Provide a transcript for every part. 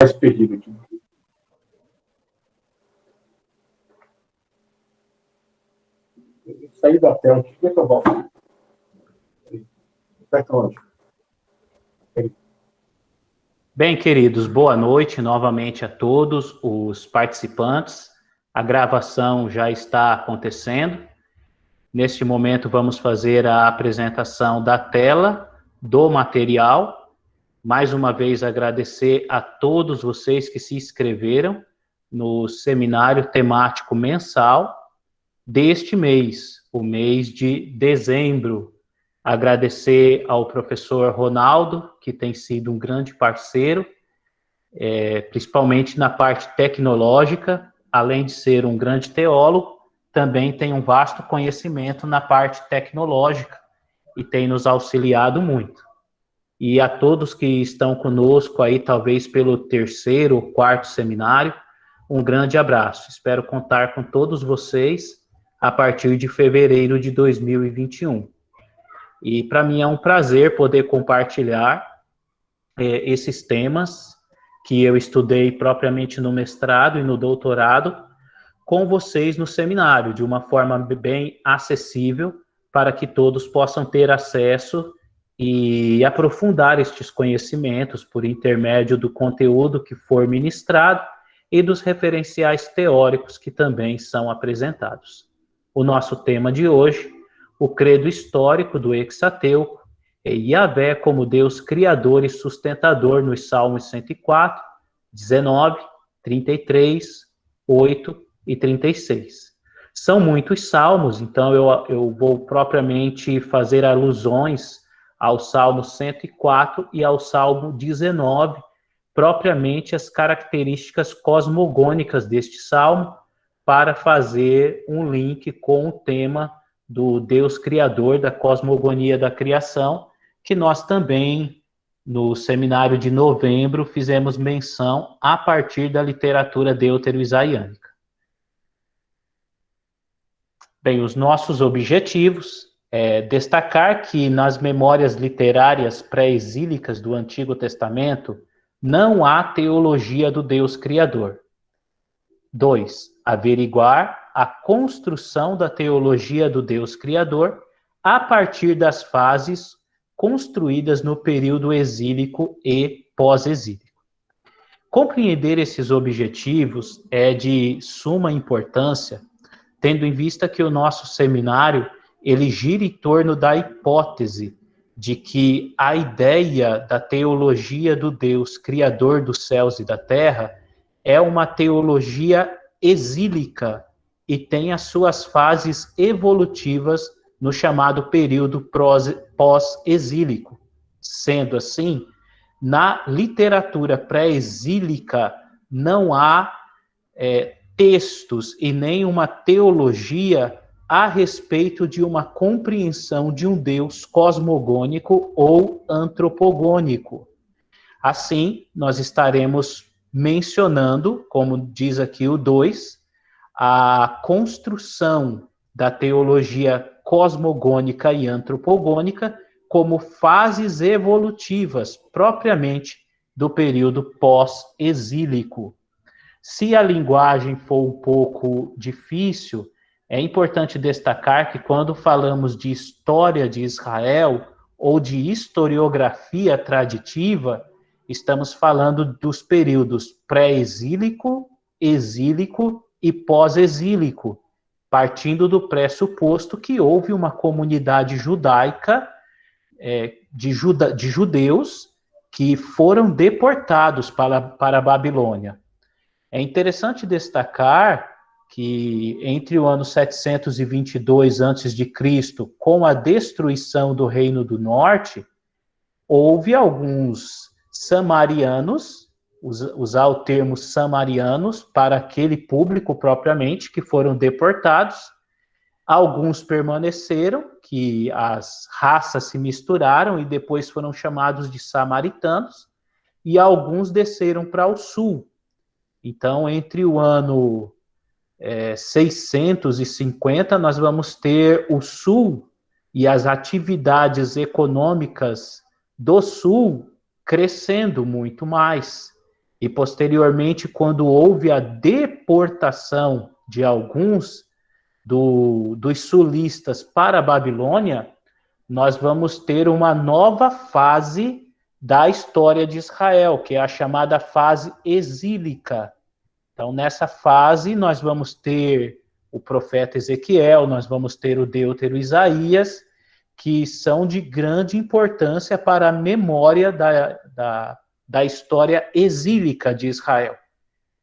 mais perdido aqui. Sair da tela, que é que eu volto? Tecnológico. Bem, queridos, boa noite novamente a todos os participantes. A gravação já está acontecendo. Neste momento, vamos fazer a apresentação da tela, do material. Mais uma vez, agradecer a todos vocês que se inscreveram no seminário temático mensal deste mês, o mês de dezembro. Agradecer ao professor Ronaldo, que tem sido um grande parceiro, principalmente na parte tecnológica, além de ser um grande teólogo, também tem um vasto conhecimento na parte tecnológica e tem nos auxiliado muito. E a todos que estão conosco aí, talvez pelo terceiro ou quarto seminário, um grande abraço. Espero contar com todos vocês a partir de fevereiro de 2021. E para mim é um prazer poder compartilhar esses temas que eu estudei propriamente no mestrado e no doutorado com vocês no seminário, de uma forma bem acessível, para que todos possam ter acesso e aprofundar estes conhecimentos por intermédio do conteúdo que for ministrado e dos referenciais teóricos que também são apresentados. O nosso tema de hoje, o credo histórico do Hexateuco, é Yahvé como Deus criador e sustentador nos Salmos 104, 19, 33, 8 e 36. São muitos salmos, então eu vou propriamente fazer alusões ao Salmo 104 e ao Salmo 19, propriamente as características cosmogônicas deste salmo, para fazer um link com o tema do Deus Criador, da cosmogonia da criação, que nós também, no seminário de novembro, fizemos menção a partir da literatura deutero-isaiânica. Bem, os nossos objetivos é destacar que nas memórias literárias pré-exílicas do Antigo Testamento não há teologia do Deus Criador. 2. Averiguar a construção da teologia do Deus Criador a partir das fases construídas no período exílico e pós-exílico. Compreender esses objetivos é de suma importância, tendo em vista que o nosso seminário ele gira em torno da hipótese de que a ideia da teologia do Deus Criador dos céus e da terra é uma teologia exílica e tem as suas fases evolutivas no chamado período pós-exílico. Sendo assim, na literatura pré-exílica não há textos e nem uma teologia a respeito de uma compreensão de um Deus cosmogônico ou antropogônico. Assim, nós estaremos mencionando, como diz aqui o 2, a construção da teologia cosmogônica e antropogônica como fases evolutivas, propriamente do período pós-exílico. Se a linguagem for um pouco difícil, é importante destacar que quando falamos de história de Israel ou de historiografia traditiva, estamos falando dos períodos pré-exílico, exílico e pós-exílico, partindo do pressuposto que houve uma comunidade judaica de judeus que foram deportados para a Babilônia. É interessante destacar que entre o ano 722 a.C., com a destruição do Reino do Norte, houve alguns samarianos, usar o termo samarianos para aquele público propriamente, que foram deportados. Alguns permaneceram, que as raças se misturaram e depois foram chamados de samaritanos, e alguns desceram para o sul. Então, entre o ano 650, nós vamos ter o sul e as atividades econômicas do sul crescendo muito mais. e posteriormente, quando houve a deportação de alguns dos sulistas para a Babilônia, nós vamos ter uma nova fase da história de Israel, que é a chamada fase exílica. Então, nessa fase, nós vamos ter o profeta Ezequiel, nós vamos ter o Deutero Isaías, que são de grande importância para a memória da história exílica de Israel.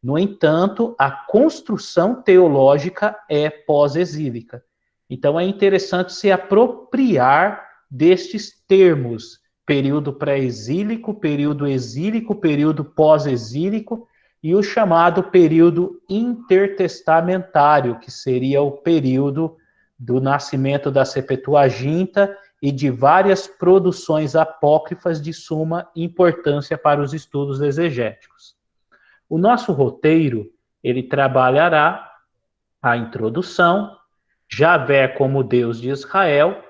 No entanto, a construção teológica é pós-exílica. Então, é interessante se apropriar destes termos: período pré-exílico, período exílico, período pós-exílico e o chamado período intertestamentário, que seria o período do nascimento da Septuaginta e de várias produções apócrifas de suma importância para os estudos exegéticos. O nosso roteiro, ele trabalhará a introdução, Javé como Deus de Israel,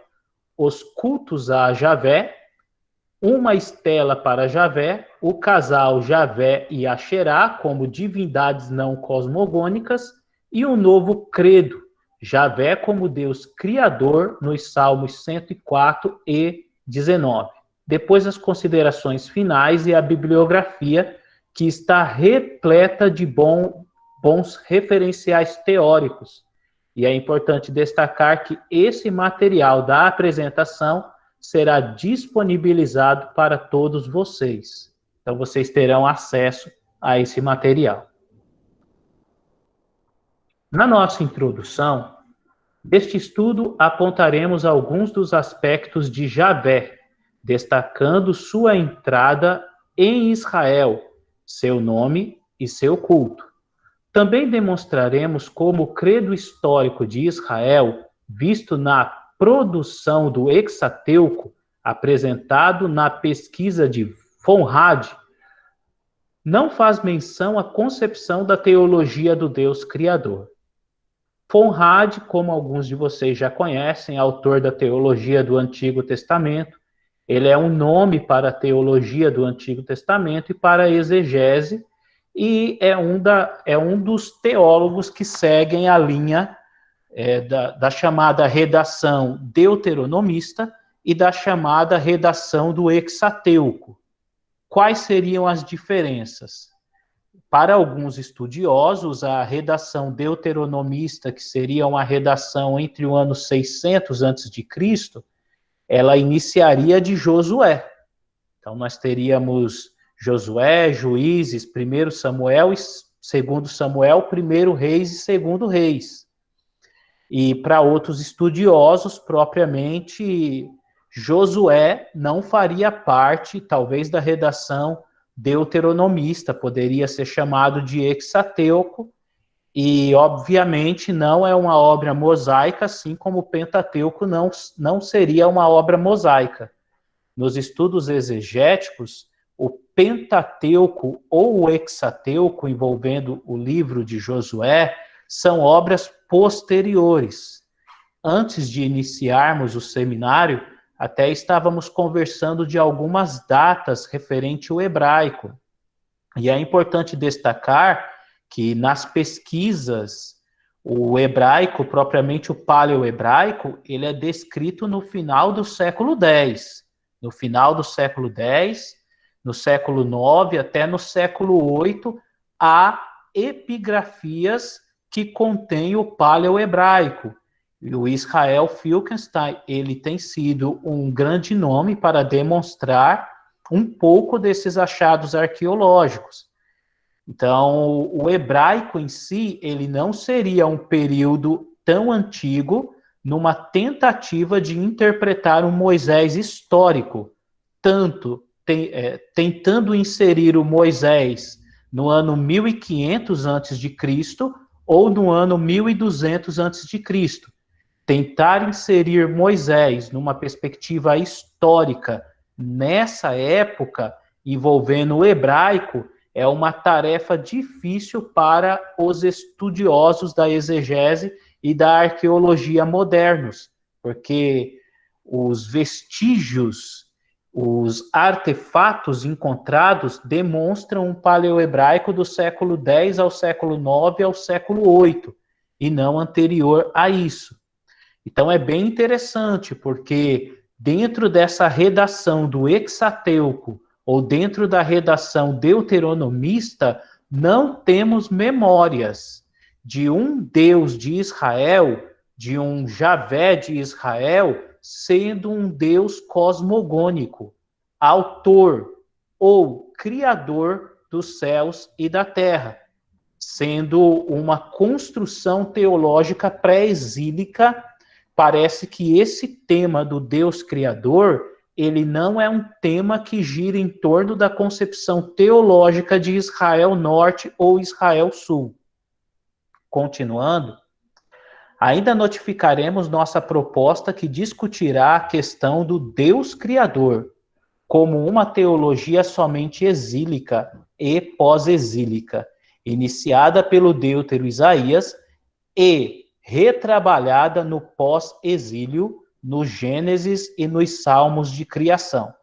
os cultos a Javé, uma estela para Javé, o casal Javé e Axerá como divindades não cosmogônicas e um novo credo, Javé como Deus criador, nos Salmos 104 e 19. Depois as considerações finais e a bibliografia, que está repleta de bons referenciais teóricos. E é importante destacar que esse material da apresentação será disponibilizado para todos vocês. Então, vocês terão acesso a esse material. Na nossa introdução, deste estudo apontaremos alguns dos aspectos de Javé, destacando sua entrada em Israel, seu nome e seu culto. Também demonstraremos como o credo histórico de Israel, visto na produção do Hexateuco, apresentado na pesquisa de von Rad, não faz menção à concepção da teologia do Deus Criador. Von Rad, como alguns de vocês já conhecem, autor da teologia do Antigo Testamento, ele é um nome para a teologia do Antigo Testamento e para a exegese, e é um dos teólogos que seguem a linha da chamada redação deuteronomista e da chamada redação do Hexateuco. Quais seriam as diferenças? Para alguns estudiosos, a redação deuteronomista, que seria uma redação entre o ano 600 a.C., ela iniciaria de Josué. Então, nós teríamos Josué, Juízes, 1 Samuel e 2 Samuel, 1 Reis e 2 Reis. E para outros estudiosos, propriamente, Josué não faria parte, talvez, da redação deuteronomista, poderia ser chamado de Hexateuco, e, obviamente, não é uma obra mosaica, assim como o Pentateuco não seria uma obra mosaica. Nos estudos exegéticos, o Pentateuco ou o Hexateuco, envolvendo o livro de Josué, são obras posteriores. Antes de iniciarmos o seminário, até estávamos conversando de algumas datas referente ao hebraico. E é importante destacar que nas pesquisas, o hebraico, propriamente o paleohebraico, ele é descrito no final do século X. No final do século X, no século IX até no século VIII, há epigrafias que contêm o paleohebraico. E o Israel Finkelstein, ele tem sido um grande nome para demonstrar um pouco desses achados arqueológicos. Então, o hebraico em si, ele não seria um período tão antigo numa tentativa de interpretar um Moisés histórico, tentando inserir o Moisés no ano 1500 a.C. ou no ano 1200 a.C. Tentar inserir Moisés numa perspectiva histórica nessa época, envolvendo o hebraico, é uma tarefa difícil para os estudiosos da exegese e da arqueologia modernos, porque os vestígios, Os artefatos encontrados demonstram um paleohebraico do século X ao século IX ao século VIII, e não anterior a isso. Então é bem interessante, porque dentro dessa redação do Hexateuco, ou dentro da redação deuteronomista, não temos memórias de um Deus de Israel, de um Javé de Israel, sendo um Deus cosmogônico, autor ou criador dos céus e da terra, sendo uma construção teológica pré-exílica. Parece que esse tema do Deus criador, ele não é um tema que gira em torno da concepção teológica de Israel Norte ou Israel Sul. Continuando, ainda notificaremos nossa proposta que discutirá a questão do Deus criador, como uma teologia somente exílica e pós-exílica, iniciada pelo deutero Isaías e retrabalhada no pós-exílio, no Gênesis e nos Salmos de criação.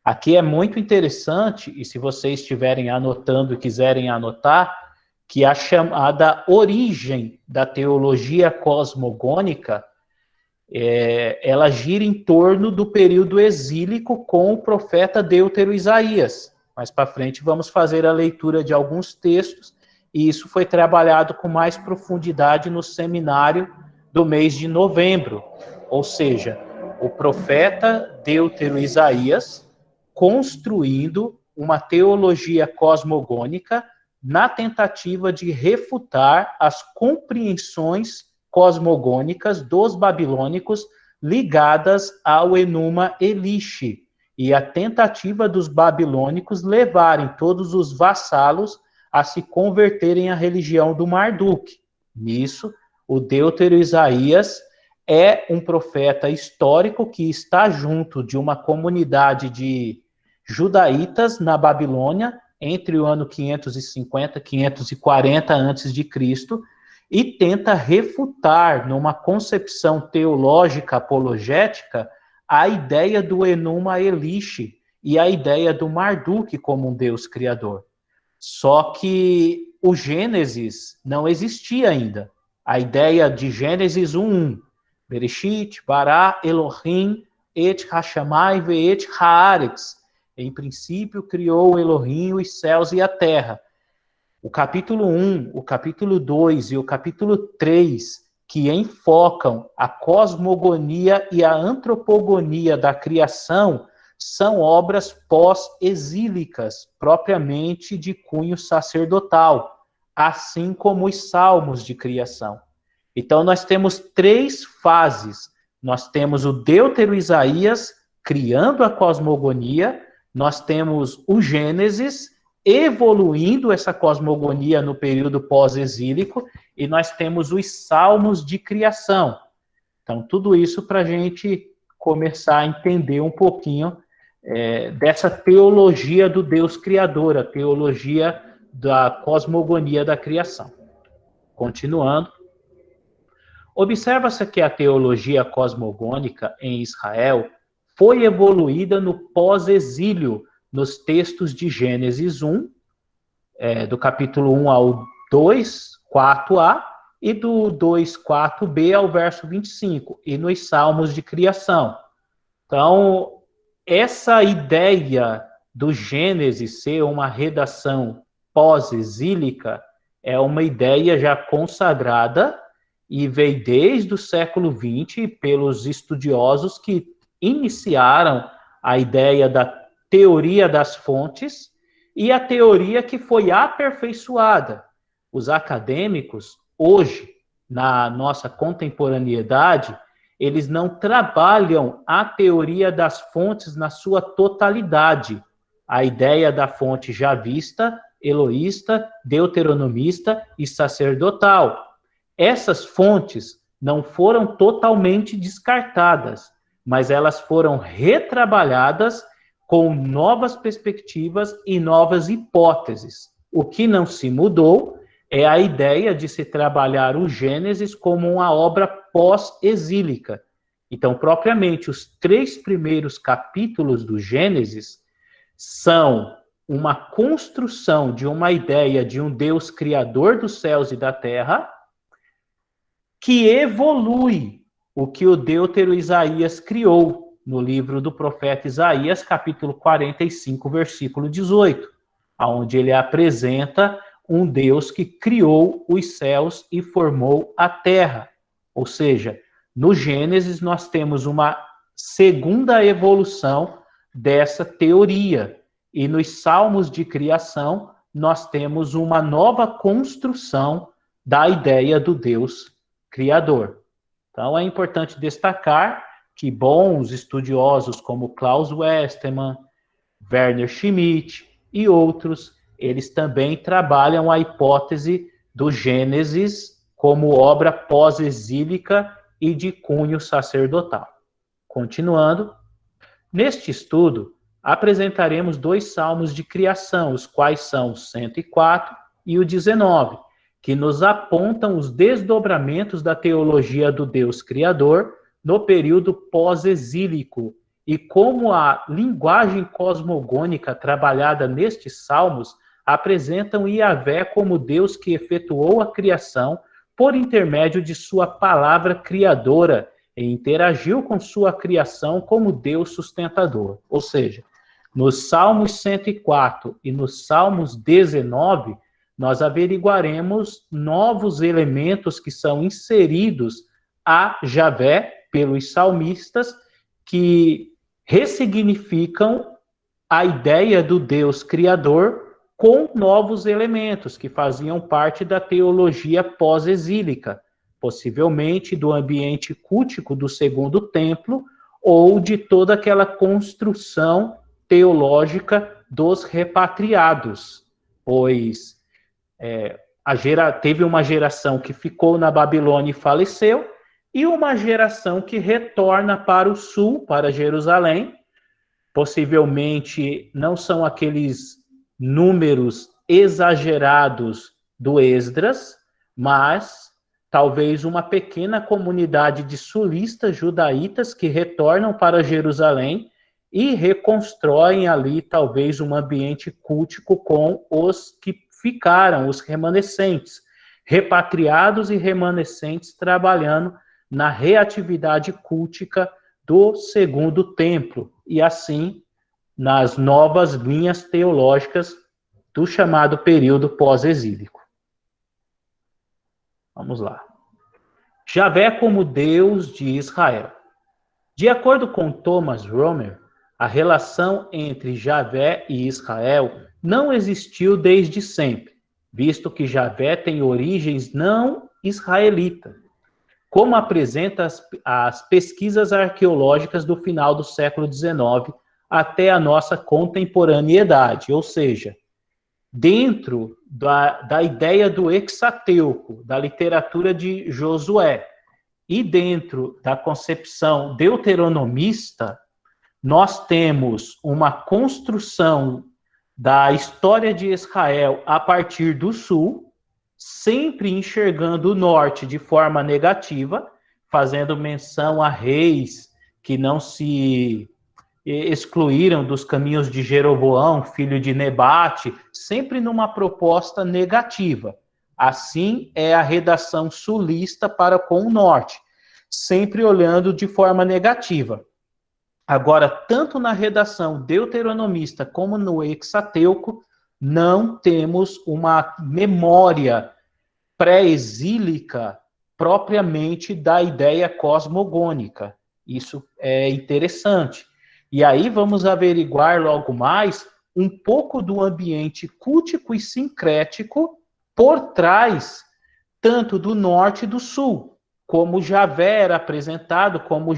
Aqui é muito interessante, e se vocês estiverem anotando e quiserem anotar, que a chamada origem da teologia cosmogônica, ela gira em torno do período exílico com o profeta deutero Isaías. Mais para frente vamos fazer a leitura de alguns textos, e isso foi trabalhado com mais profundidade no seminário do mês de novembro. Ou seja, o profeta deutero Isaías construindo uma teologia cosmogônica na tentativa de refutar as compreensões cosmogônicas dos babilônicos ligadas ao Enuma Elixe, e a tentativa dos babilônicos levarem todos os vassalos a se converterem à religião do Marduk. Nisso, o deutero Isaías é um profeta histórico que está junto de uma comunidade de judaítas na Babilônia, entre o ano 550 e 540 a.C., e tenta refutar, numa concepção teológica apologética, a ideia do Enuma Elixe e a ideia do Marduk como um Deus criador. Só que o Gênesis não existia ainda. A ideia de Gênesis 1:1, Bereshit, Bara, Elohim, et Hashamai ve'et haaretz. Em princípio, criou Elohim os céus e a terra. O capítulo 1, o capítulo 2 e o capítulo 3, que enfocam a cosmogonia e a antropogonia da criação, são obras pós-exílicas, propriamente de cunho sacerdotal, assim como os salmos de criação. Então, nós temos 3 fases. Nós temos o deutero Isaías criando a cosmogonia, nós temos o Gênesis evoluindo essa cosmogonia no período pós-exílico, e nós temos os salmos de criação. Então, tudo isso para a gente começar a entender um pouquinho dessa teologia do Deus criador, a teologia da cosmogonia da criação. Continuando, observa-se que a teologia cosmogônica em Israel foi evoluída no pós-exílio, nos textos de Gênesis 1, do capítulo 1 ao 2, 4a, e do 2, 4b ao verso 25, e nos Salmos de criação. Então, essa ideia do Gênesis ser uma redação pós-exílica é uma ideia já consagrada e veio desde o século XX pelos estudiosos que iniciaram a ideia da teoria das fontes e a teoria que foi aperfeiçoada. Os acadêmicos, hoje, na nossa contemporaneidade, eles não trabalham a teoria das fontes na sua totalidade. A ideia da fonte javista, eloísta, deuteronomista e sacerdotal. Essas fontes não foram totalmente descartadas, mas elas foram retrabalhadas com novas perspectivas e novas hipóteses. O que não se mudou é a ideia de se trabalhar o Gênesis como uma obra pós-exílica. Então, propriamente, os 3 primeiros capítulos do Gênesis são uma construção de uma ideia de um Deus criador dos céus e da terra, que evolui o que o Deutero Isaías criou no livro do profeta Isaías, capítulo 45, versículo 18, onde ele apresenta um Deus que criou os céus e formou a terra. Ou seja, no Gênesis nós temos uma segunda evolução dessa teoria. E nos Salmos de criação nós temos uma nova construção da ideia do Deus criador. Então é importante destacar que bons estudiosos como Klaus Westermann, Werner Schmidt e outros, eles também trabalham a hipótese do Gênesis como obra pós-exílica e de cunho sacerdotal. Continuando, neste estudo, apresentaremos 2 salmos de criação, os quais são o 104 e o 19, que nos apontam os desdobramentos da teologia do Deus Criador no período pós-exílico e como a linguagem cosmogônica trabalhada nestes salmos apresentam Yahvé como Deus que efetuou a criação por intermédio de sua palavra criadora e interagiu com sua criação como Deus sustentador. Ou seja, nos Salmos 104 e nos Salmos 19, nós averiguaremos novos elementos que são inseridos a Yahvé pelos salmistas, que ressignificam a ideia do Deus criador com novos elementos que faziam parte da teologia pós-exílica, possivelmente do ambiente cultico do Segundo Templo ou de toda aquela construção teológica dos repatriados, pois teve uma geração que ficou na Babilônia e faleceu, e uma geração que retorna para o sul, para Jerusalém. Possivelmente não são aqueles números exagerados do Esdras, mas talvez uma pequena comunidade de sulistas judaítas que retornam para Jerusalém e reconstroem ali talvez um ambiente cultico com os que ficaram, os remanescentes, repatriados e remanescentes trabalhando na reatividade cultica do Segundo Templo, e assim nas novas linhas teológicas do chamado período pós-exílico. Vamos lá. Yahvé como Deus de Israel. De acordo com Thomas Romer, a relação entre Yahvé e Israel não existiu desde sempre, visto que Yahvé tem origens não israelitas, como apresenta as pesquisas arqueológicas do final do século XIX até a nossa contemporaneidade, ou seja, dentro da ideia do Hexateuco, da literatura de Josué, e dentro da concepção deuteronomista, nós temos uma construção da história de Israel a partir do sul, sempre enxergando o norte de forma negativa, fazendo menção a reis que não se excluíram dos caminhos de Jeroboão, filho de Nebate, sempre numa proposta negativa. Assim é a redação sulista para com o norte, sempre olhando de forma negativa. Agora, tanto na redação deuteronomista como no Hexateuco, não temos uma memória pré-exílica propriamente da ideia cosmogônica. Isso é interessante. E aí vamos averiguar logo mais um pouco do ambiente cultico e sincrético por trás, tanto do norte e do sul, como Yahvé era apresentado, como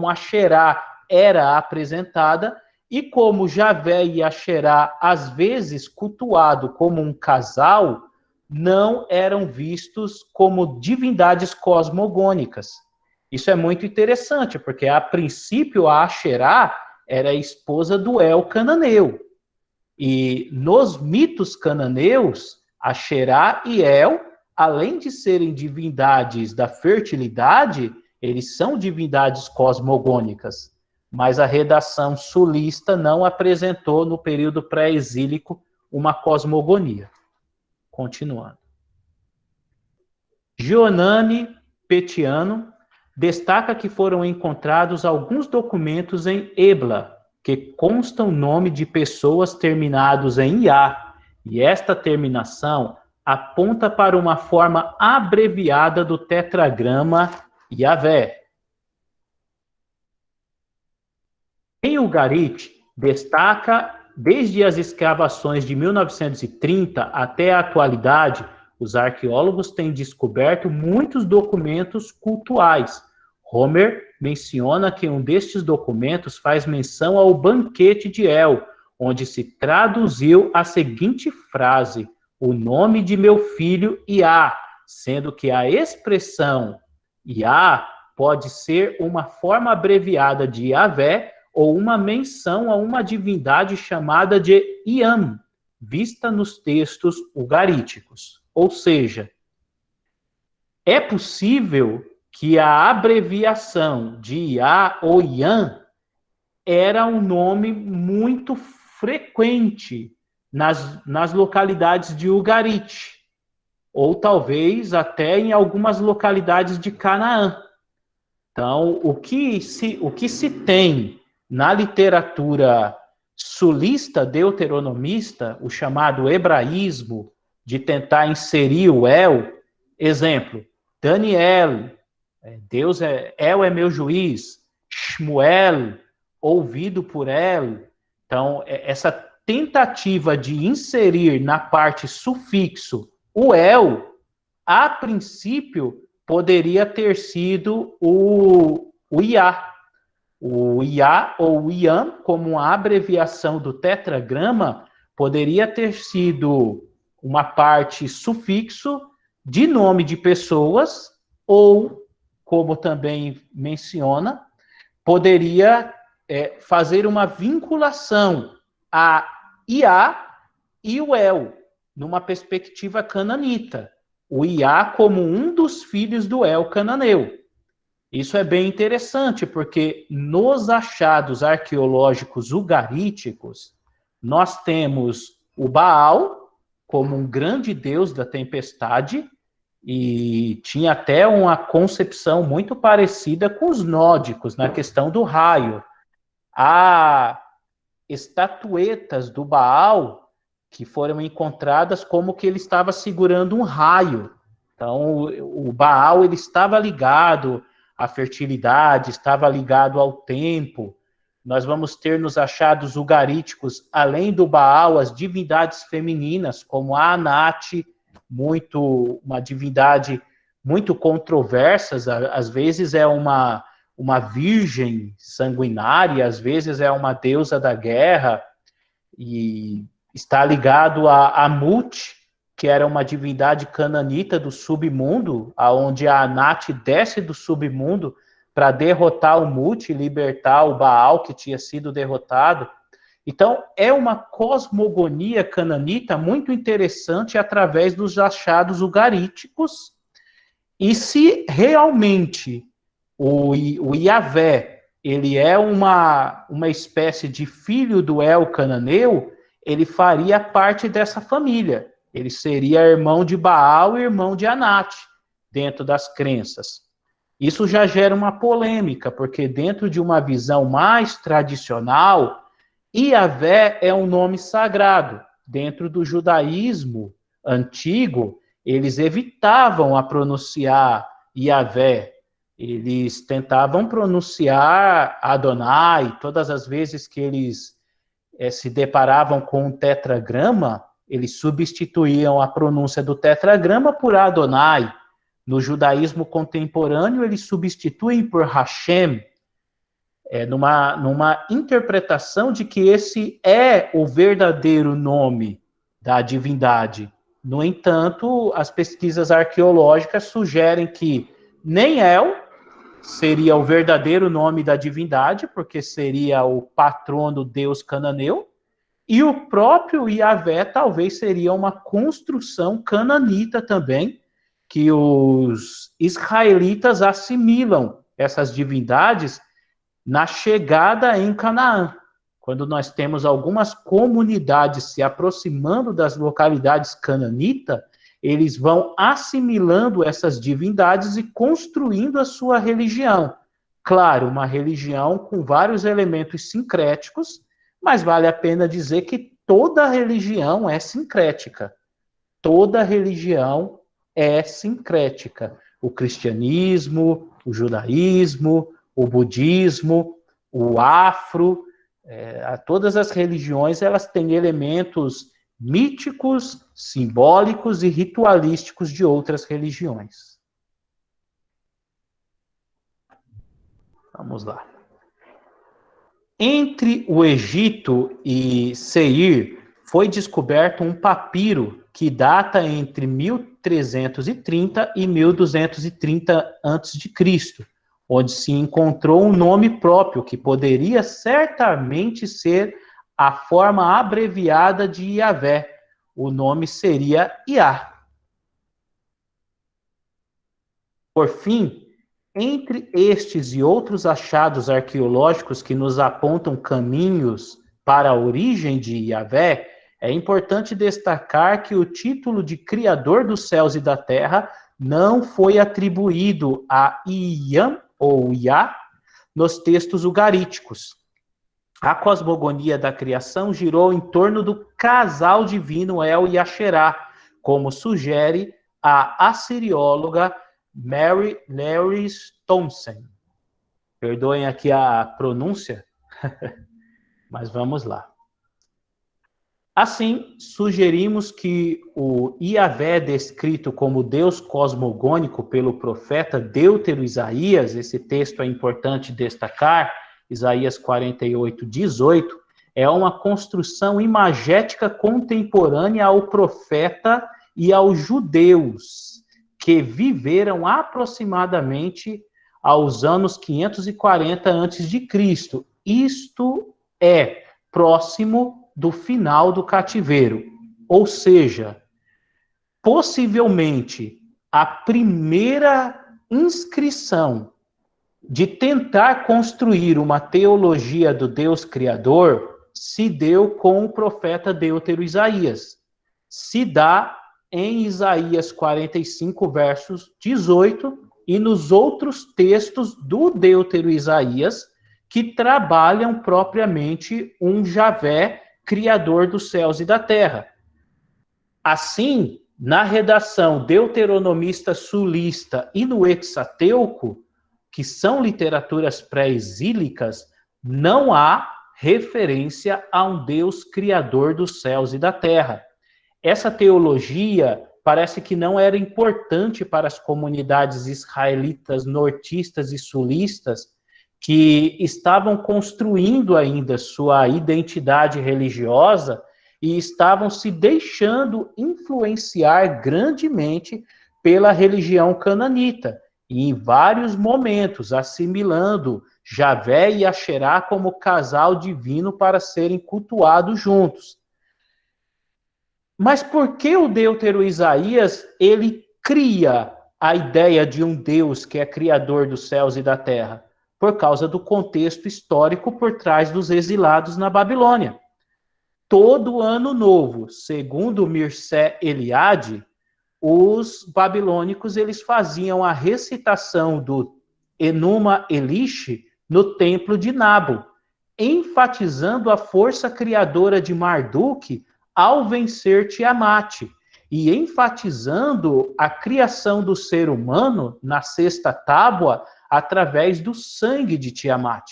Asherá era apresentada, e como Yahvé e Asherá, às vezes cultuado como um casal, não eram vistos como divindades cosmogônicas. Isso é muito interessante, porque a princípio a Asherá era a esposa do El cananeu. E nos mitos cananeus, Asherá e El, além de serem divindades da fertilidade, eles são divindades cosmogônicas, mas a redação sulista não apresentou no período pré-exílico uma cosmogonia. Continuando. Giovanni Petiano destaca que foram encontrados alguns documentos em Ebla, que constam o nome de pessoas terminados em Iá, e esta terminação aponta para uma forma abreviada do tetragrama Yahvé. Em Ugarit, destaca, desde as escavações de 1930 até a atualidade, os arqueólogos têm descoberto muitos documentos cultuais. Homer menciona que um destes documentos faz menção ao banquete de El, onde se traduziu a seguinte frase: o nome de meu filho Iá, sendo que a expressão Iá pode ser uma forma abreviada de Yahvé ou uma menção a uma divindade chamada de Iam, vista nos textos ugaríticos. Ou seja, é possível que a abreviação de Iá ou Ian era um nome muito frequente nas localidades de Ugarit, ou talvez até em algumas localidades de Canaã. Então, o que se tem na literatura sulista deuteronomista, o chamado hebraísmo, de tentar inserir o El, exemplo, Daniel, El é meu juiz, Shmuel, ouvido por El. Então, essa tentativa de inserir na parte sufixo o El, a princípio, poderia ter sido o Iá. O Iá ou o Iam, como uma abreviação do tetragrama, poderia ter sido uma parte sufixo de nome de pessoas, ou, como também menciona, poderia fazer uma vinculação a Iá e o El, numa perspectiva cananita. O Iá como um dos filhos do El cananeu. Isso é bem interessante, porque nos achados arqueológicos ugaríticos, nós temos o Baal como um grande deus da tempestade, e tinha até uma concepção muito parecida com os nórdicos, na questão do raio. Há estatuetas do Baal que foram encontradas como que ele estava segurando um raio. Então, o Baal ele estava ligado à fertilidade, estava ligado ao tempo. Nós vamos ter nos achados ugaríticos, além do Baal, as divindades femininas, como a Anat, uma divindade muito controversa, às vezes é uma virgem sanguinária, às vezes é uma deusa da guerra, e está ligado a Mut, que era uma divindade cananita do submundo, aonde a Anat desce do submundo para derrotar o Mut e libertar o Baal, que tinha sido derrotado. Então, é uma cosmogonia cananita muito interessante através dos achados ugaríticos. E se realmente o Yahvé, ele é uma espécie de filho do El cananeu, ele faria parte dessa família. Ele seria irmão de Baal e irmão de Anat, dentro das crenças. Isso já gera uma polêmica, porque dentro de uma visão mais tradicional, Yahvé é um nome sagrado. Dentro do judaísmo antigo, eles evitavam a pronunciar Yahvé. Eles tentavam pronunciar Adonai. Todas as vezes que eles se deparavam com um tetragrama, eles substituíam a pronúncia do tetragrama por Adonai. No judaísmo contemporâneo, eles substituem por Hashem, numa interpretação de que esse é o verdadeiro nome da divindade. No entanto, as pesquisas arqueológicas sugerem que nem El seria o verdadeiro nome da divindade, porque seria o patrono deus cananeu, e o próprio Yahvé talvez seria uma construção cananita também, que os israelitas assimilam essas divindades na chegada em Canaã. Quando nós temos algumas comunidades se aproximando das localidades cananitas, eles vão assimilando essas divindades e construindo a sua religião. Claro, uma religião com vários elementos sincréticos, mas vale a pena dizer que toda religião é sincrética. Toda religião é sincrética. O cristianismo, o judaísmo, o budismo, o afro, todas as religiões elas têm elementos míticos, simbólicos e ritualísticos de outras religiões. Vamos lá. Entre o Egito e Seir, foi descoberto um papiro que data entre 1330 e 1230 a.C., onde se encontrou um nome próprio, que poderia certamente ser a forma abreviada de Yahvé. O nome seria Iá. Por fim, entre estes e outros achados arqueológicos que nos apontam caminhos para a origem de Yahvé, é importante destacar que o título de Criador dos céus e da terra não foi atribuído a Iam ou Iá nos textos ugaríticos. A cosmogonia da criação girou em torno do casal divino El e Asherá, como sugere a assirióloga Mary Larry Thompson. Perdoem aqui a pronúncia, mas vamos lá. Assim, sugerimos que o Yahvé descrito como Deus cosmogônico pelo profeta Deutero Isaías, esse texto é importante destacar, Isaías 48, 18, é uma construção imagética contemporânea ao profeta e aos judeus, que viveram aproximadamente aos anos 540 a.C. Isto é próximo do final do cativeiro, ou seja, possivelmente a primeira inscrição de tentar construir uma teologia do Deus Criador se deu com o profeta Deutero Isaías. Se dá em Isaías 45, versos 18, e nos outros textos do Deutero Isaías, que trabalham propriamente um Yahvé criador dos céus e da terra. Assim, na redação deuteronomista sulista e no Hexateuco, que são literaturas pré-exílicas, não há referência a um Deus criador dos céus e da terra. Essa teologia parece que não era importante para as comunidades israelitas nortistas e sulistas, que estavam construindo ainda sua identidade religiosa e estavam se deixando influenciar grandemente pela religião cananita, e em vários momentos assimilando Yahvé e Asherá como casal divino para serem cultuados juntos. Mas por que o Deutero Isaías, ele cria a ideia de um Deus que é criador dos céus e da terra? Por causa do contexto histórico por trás dos exilados na Babilônia. Todo ano novo, segundo Mircea Eliade, os babilônicos eles faziam a recitação do Enuma Elish no templo de Nabo, enfatizando a força criadora de Marduk ao vencer Tiamat, e enfatizando a criação do ser humano na sexta tábua através do sangue de Tiamat.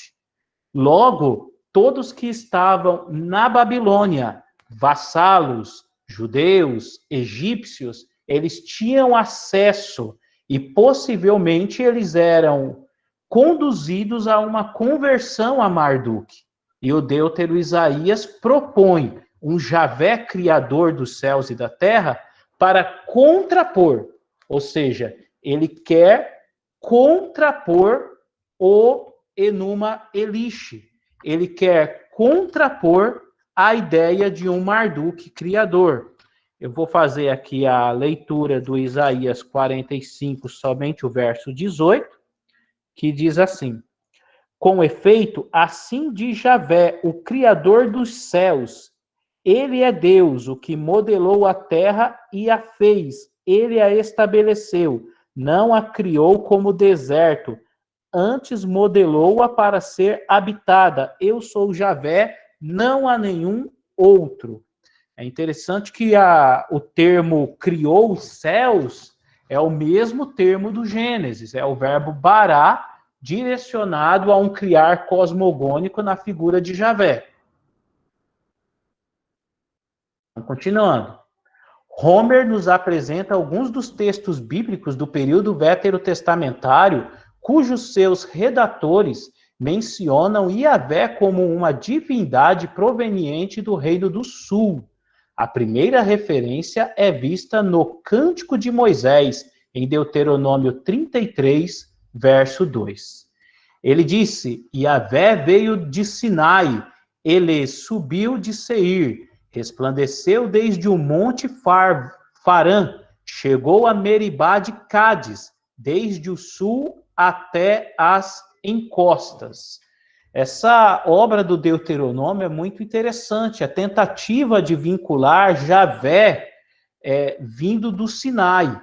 Logo, todos que estavam na Babilônia, vassalos, judeus, egípcios, eles tinham acesso e possivelmente eles eram conduzidos a uma conversão a Marduk. E o Deutero Isaías propõe um Yahvé criador dos céus e da terra para contrapor, ou seja, ele quer contrapor o Enuma Elish. Ele quer contrapor a ideia de um Marduk criador. Eu vou fazer aqui a leitura do Isaías 45, somente o verso 18, que diz assim: com efeito, assim diz Javé, o Criador dos céus. Ele é Deus, o que modelou a terra e a fez. Ele a estabeleceu, não a criou como deserto, antes modelou-a para ser habitada. Eu sou Javé, não há nenhum outro. É interessante que o termo criou os céus é o mesmo termo do Gênesis, é o verbo bará, direcionado a um criar cosmogônico na figura de Javé. Continuando. Homer nos apresenta alguns dos textos bíblicos do período veterotestamentário, cujos seus redatores mencionam Yahvé como uma divindade proveniente do Reino do Sul. A primeira referência é vista no Cântico de Moisés, em Deuteronômio 33, verso 2. Ele disse: Yahvé veio de Sinai, ele subiu de Seir, resplandeceu desde o monte Farã, chegou a Meribá de Cádiz, desde o sul até as encostas. Essa obra do Deuteronômio é muito interessante, a tentativa de vincular Javé vindo do Sinai.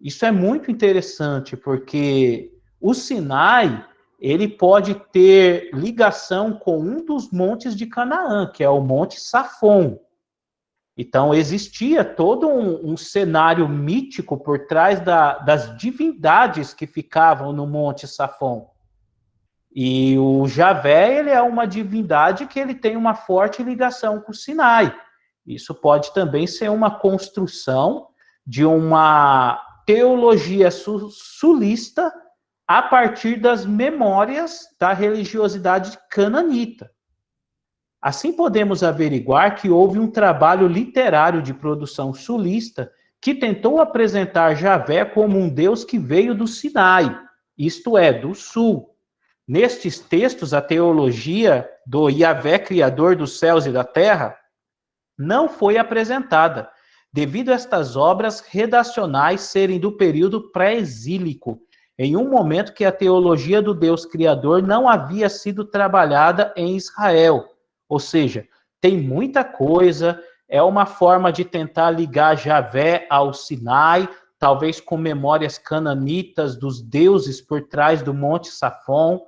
Isso é muito interessante, porque o Sinai ele pode ter ligação com um dos montes de Canaã, que é o Monte Safon. Então, existia todo um cenário mítico por trás das divindades que ficavam no Monte Safon. E o Javé, ele é uma divindade que ele tem uma forte ligação com o Sinai. Isso pode também ser uma construção de uma teologia sulista a partir das memórias da religiosidade cananita. Assim podemos averiguar que houve um trabalho literário de produção sulista que tentou apresentar Javé como um Deus que veio do Sinai, isto é, do sul. Nestes textos, a teologia do Yahvé, Criador dos céus e da terra, não foi apresentada, devido a estas obras redacionais serem do período pré-exílico, em um momento que a teologia do Deus Criador não havia sido trabalhada em Israel. Ou seja, tem muita coisa, é uma forma de tentar ligar Javé ao Sinai, talvez com memórias cananitas dos deuses por trás do Monte Safon.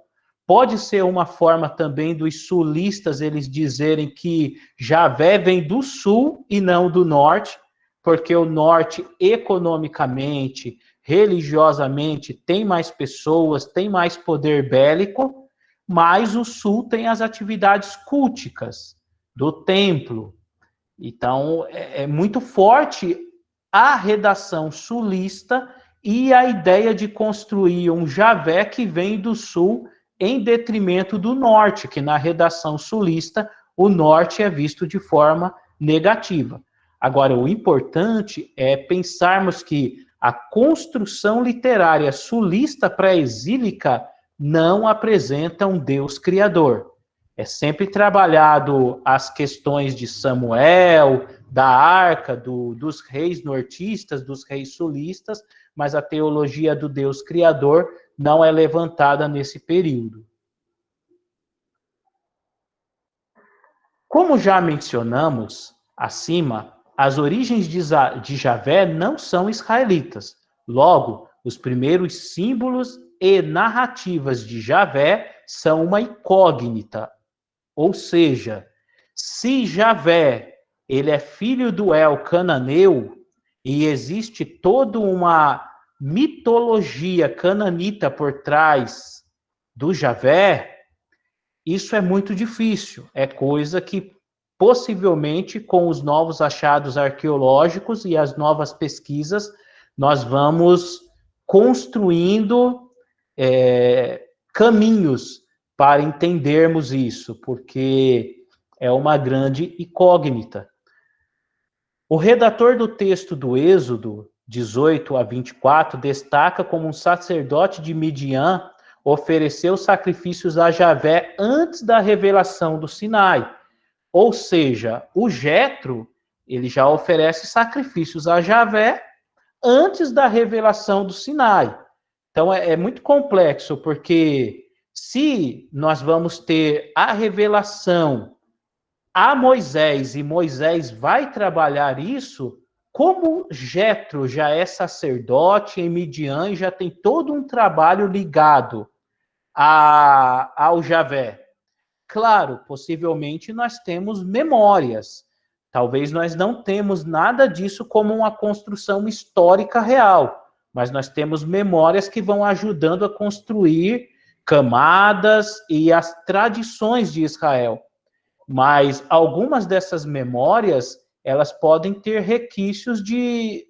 Pode ser uma forma também dos sulistas eles dizerem que Javé vem do sul e não do norte, porque o norte economicamente, religiosamente tem mais pessoas, tem mais poder bélico, mas o sul tem as atividades culticas do templo. Então é muito forte a redação sulista e a ideia de construir um Javé que vem do sul em detrimento do norte, que na redação sulista o norte é visto de forma negativa. Agora, o importante é pensarmos que a construção literária sulista pré-exílica não apresenta um Deus criador. É sempre trabalhado as questões de Samuel, da arca, dos reis nortistas, dos reis sulistas, mas a teologia do Deus criador não é levantada nesse período. Como já mencionamos acima, as origens de Javé não são israelitas. Logo, os primeiros símbolos e narrativas de Javé são uma incógnita. Ou seja, se Javé ele é filho do El cananeu e existe toda uma mitologia cananita por trás do Javé, isso é muito difícil. É coisa que possivelmente com os novos achados arqueológicos e as novas pesquisas nós vamos construindo caminhos para entendermos isso, porque é uma grande incógnita. O redator do texto do Êxodo 18 a 24 destaca como um sacerdote de Midian ofereceu sacrifícios a Javé antes da revelação do Sinai. Ou seja, o Jetro, ele já oferece sacrifícios a Javé antes da revelação do Sinai. Então é muito complexo, porque se nós vamos ter a revelação a Moisés, e Moisés vai trabalhar isso, como Jetro já é sacerdote em Midian e já tem todo um trabalho ligado ao Javé. Claro, possivelmente nós temos memórias. Talvez nós não temos nada disso como uma construção histórica real, mas nós temos memórias que vão ajudando a construir camadas e as tradições de Israel. Mas algumas dessas memórias, elas podem ter requisitos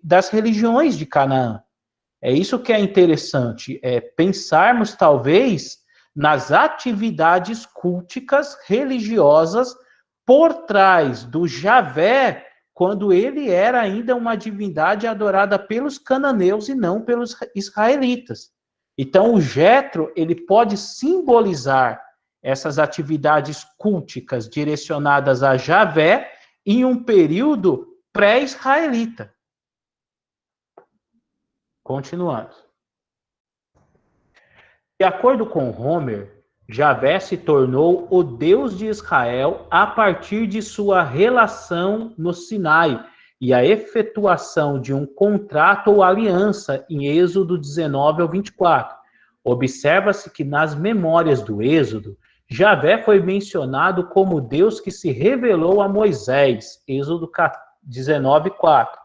das religiões de Canaã. É isso que é interessante, é pensarmos talvez nas atividades culticas religiosas por trás do Javé, quando ele era ainda uma divindade adorada pelos cananeus e não pelos israelitas. Então o Jetro, ele pode simbolizar essas atividades culticas direcionadas a Javé em um período pré-israelita. Continuando. De acordo com Homer, Javé se tornou o Deus de Israel a partir de sua relação no Sinai e a efetuação de um contrato ou aliança em Êxodo 19 ao 24. Observa-se que nas memórias do Êxodo, Javé foi mencionado como Deus que se revelou a Moisés, Êxodo 19, 4,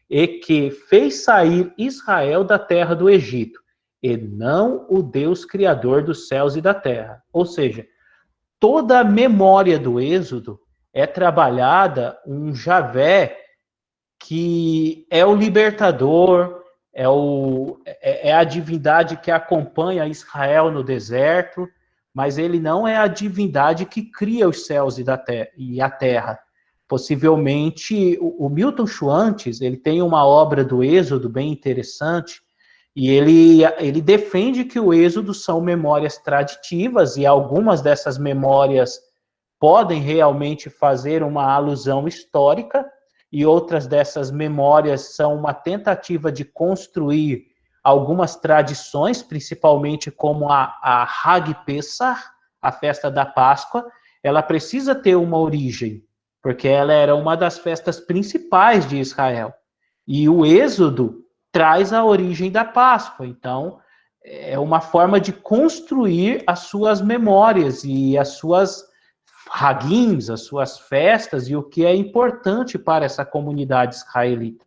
e que fez sair Israel da terra do Egito, e não o Deus criador dos céus e da terra. Ou seja, toda a memória do Êxodo é trabalhada um Javé que é o libertador, é a divindade que acompanha Israel no deserto, mas ele não é a divindade que cria os céus e a terra. Possivelmente, o Milton Schwantes, ele tem uma obra do Êxodo bem interessante, e ele defende que o Êxodo são memórias traditivas, e algumas dessas memórias podem realmente fazer uma alusão histórica, e outras dessas memórias são uma tentativa de construir algumas tradições, principalmente como a Hag Pesach, a festa da Páscoa. Ela precisa ter uma origem, porque ela era uma das festas principais de Israel. E o Êxodo traz a origem da Páscoa. Então, é uma forma de construir as suas memórias e as suas hagims, as suas festas e o que é importante para essa comunidade israelita.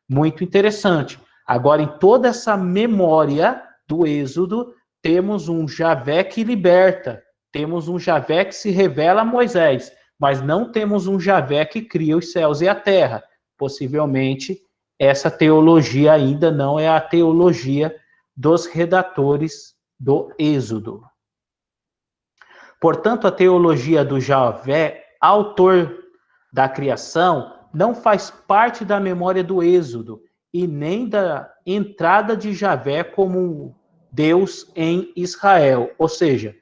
Muito interessante. Agora, em toda essa memória do Êxodo, temos um Javé que liberta, temos um Javé que se revela a Moisés, mas não temos um Javé que cria os céus e a terra. Possivelmente, essa teologia ainda não é a teologia dos redatores do Êxodo. Portanto, a teologia do Javé, autor da criação, não faz parte da memória do Êxodo e nem da entrada de Javé como Deus em Israel. Ou seja,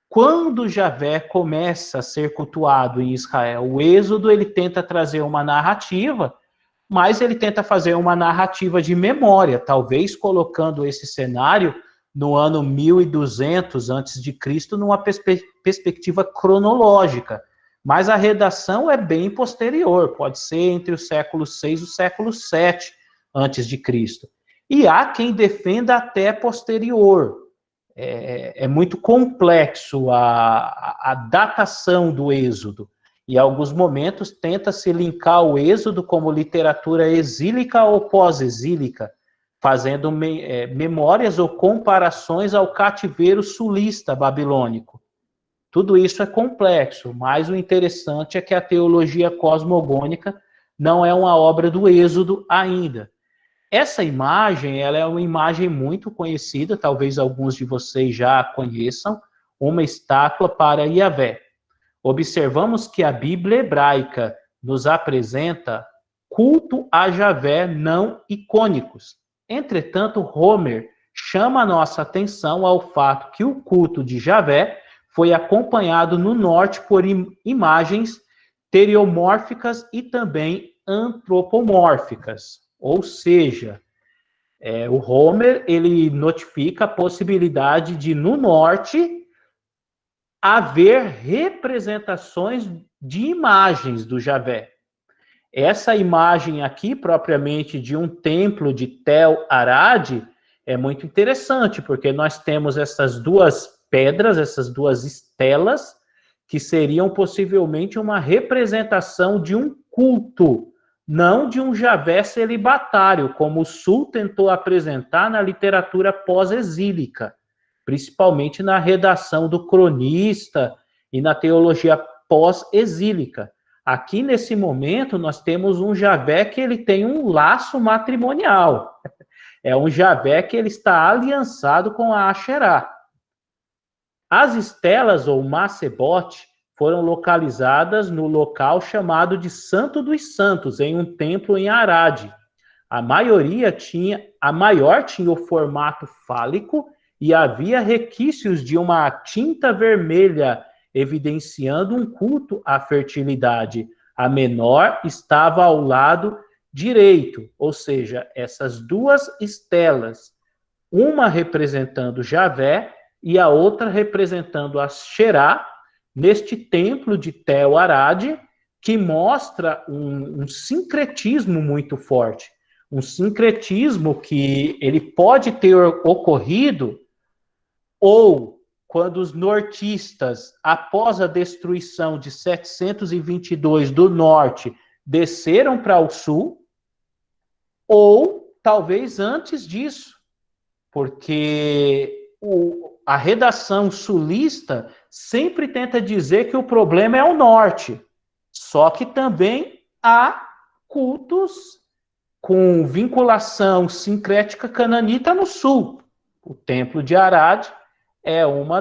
quando Javé começa a ser cultuado em Israel, o Êxodo ele tenta trazer uma narrativa, mas ele tenta fazer uma narrativa de memória, talvez colocando esse cenário no ano 1200 a.C., numa perspectiva cronológica. Mas a redação é bem posterior, pode ser entre o século VI e o século VII a.C. E há quem defenda até posterior. É muito complexo a datação do Êxodo. E em alguns momentos tenta-se linkar o Êxodo como literatura exílica ou pós-exílica, fazendo memórias ou comparações ao cativeiro sulista babilônico. Tudo isso é complexo, mas o interessante é que a teologia cosmogônica não é uma obra do Êxodo ainda. Essa imagem, ela é uma imagem muito conhecida, talvez alguns de vocês já a conheçam, uma estátua para Yahvé. Observamos que a Bíblia hebraica nos apresenta culto a Javé não icônicos. Entretanto, Homer chama a nossa atenção ao fato que o culto de Javé foi acompanhado no norte por imagens teriomórficas e também antropomórficas. Ou seja, O Homer, ele notifica a possibilidade de, no norte, haver representações de imagens do Javé. Essa imagem aqui, propriamente de um templo de Tel Arad, é muito interessante, porque nós temos essas duas pedras, essas duas estelas, que seriam possivelmente uma representação de um culto, não de um Javé celibatário, como o Sul tentou apresentar na literatura pós-exílica, principalmente na redação do Cronista e na teologia pós-exílica. Aqui, nesse momento, nós temos um Javé que ele tem um laço matrimonial. É um Javé que ele está aliançado com a Asherá. As estelas, ou Macebote, foram localizadas no local chamado de Santo dos Santos, em um templo em Arad. A maior tinha o formato fálico e havia requisitos de uma tinta vermelha evidenciando um culto à fertilidade. A menor estava ao lado direito, ou seja, essas duas estelas, uma representando Javé e a outra representando a Xerá, neste templo de Tel Arad, que mostra um sincretismo muito forte. Um sincretismo que ele pode ter ocorrido ou quando os nortistas, após a destruição de 722 do norte, desceram para o sul, ou talvez antes disso, porque a redação sulista sempre tenta dizer que o problema é o norte, só que também há cultos com vinculação sincrética cananita no sul. O templo de Arad é uma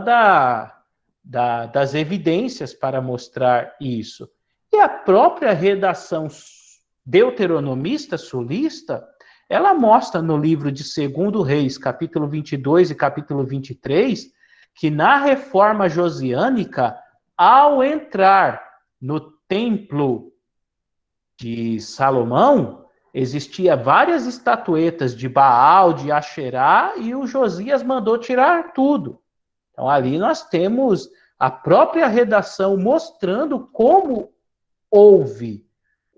das evidências para mostrar isso. E a própria redação deuteronomista sulista, ela mostra no livro de 2 Reis, capítulo 22 e capítulo 23, que na reforma josiânica, ao entrar no templo de Salomão, existia várias estatuetas de Baal, de Asherá, e o Josias mandou tirar tudo. Então, ali nós temos a própria redação mostrando como houve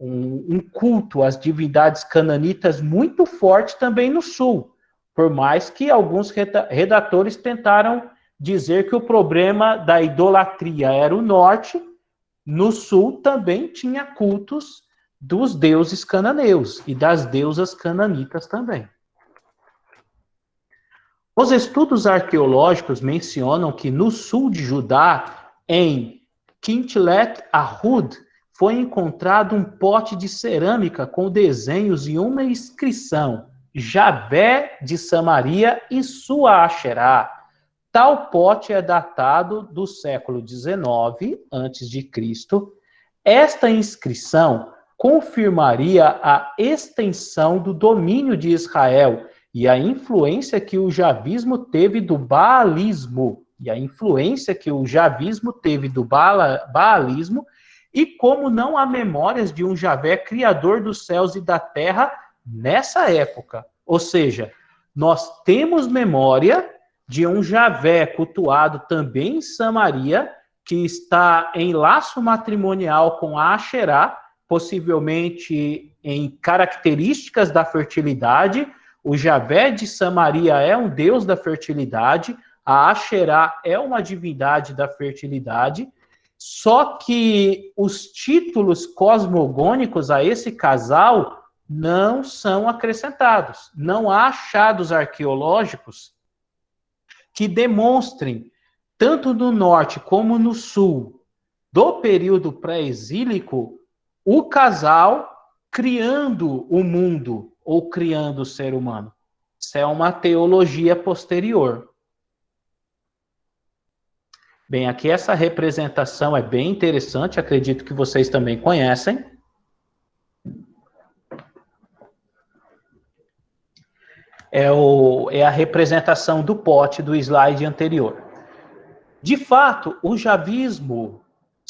um culto às divindades cananitas muito forte também no sul, por mais que alguns redatores tentaram dizer que o problema da idolatria era o norte, no sul também tinha cultos dos deuses cananeus e das deusas cananitas também. Os estudos arqueológicos mencionam que no sul de Judá, em Quintlet Ahud, foi encontrado um pote de cerâmica com desenhos e uma inscrição: Javé de Samaria e sua Asherá. Tal pote é datado do século XIX a.C. Esta inscrição confirmaria a extensão do domínio de Israel e a influência que o javismo teve do baalismo, e como não há memórias de um Javé criador dos céus e da terra nessa época. Ou seja, nós temos memória de um Javé cultuado também em Samaria, que está em laço matrimonial com a Asherá, possivelmente em características da fertilidade. O Javé de Samaria é um deus da fertilidade, a Asherá é uma divindade da fertilidade, só que os títulos cosmogônicos a esse casal não são acrescentados. Não há achados arqueológicos que demonstrem, tanto no norte como no sul, do período pré-exílico, o casal criando o mundo ou criando o ser humano. Isso é uma teologia posterior. Bem, aqui essa representação é bem interessante, acredito que vocês também conhecem. É a representação do pote do slide anterior. De fato, o javismo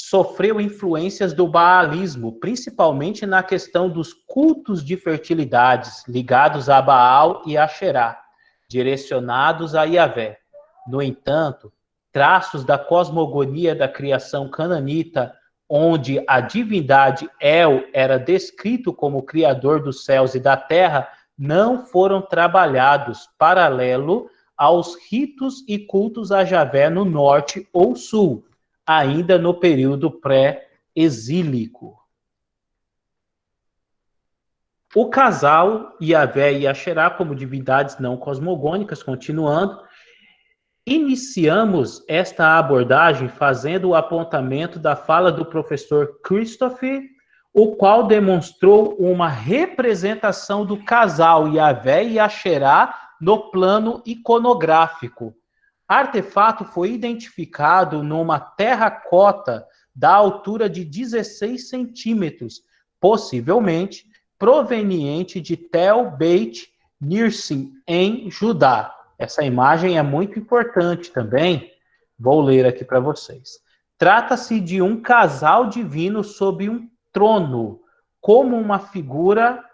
sofreu influências do baalismo, principalmente na questão dos cultos de fertilidades ligados a Baal e Asherá, direcionados a Yahvé. No entanto, traços da cosmogonia da criação cananita, onde a divindade El era descrito como criador dos céus e da terra, não foram trabalhados paralelo aos ritos e cultos a Javé no norte ou sul, ainda no período pré-exílico. O casal Yahvé e Asherá como divindades não cosmogônicas, continuando, iniciamos esta abordagem fazendo o apontamento da fala do professor Christopher, o qual demonstrou uma representação do casal Yahvé e Asherá no plano iconográfico. Artefato foi identificado numa terracota da altura de 16 centímetros, possivelmente proveniente de Tel Beit Nirsim, em Judá. Essa imagem é muito importante também, vou ler aqui para vocês. Trata-se de um casal divino sob um trono, como uma figura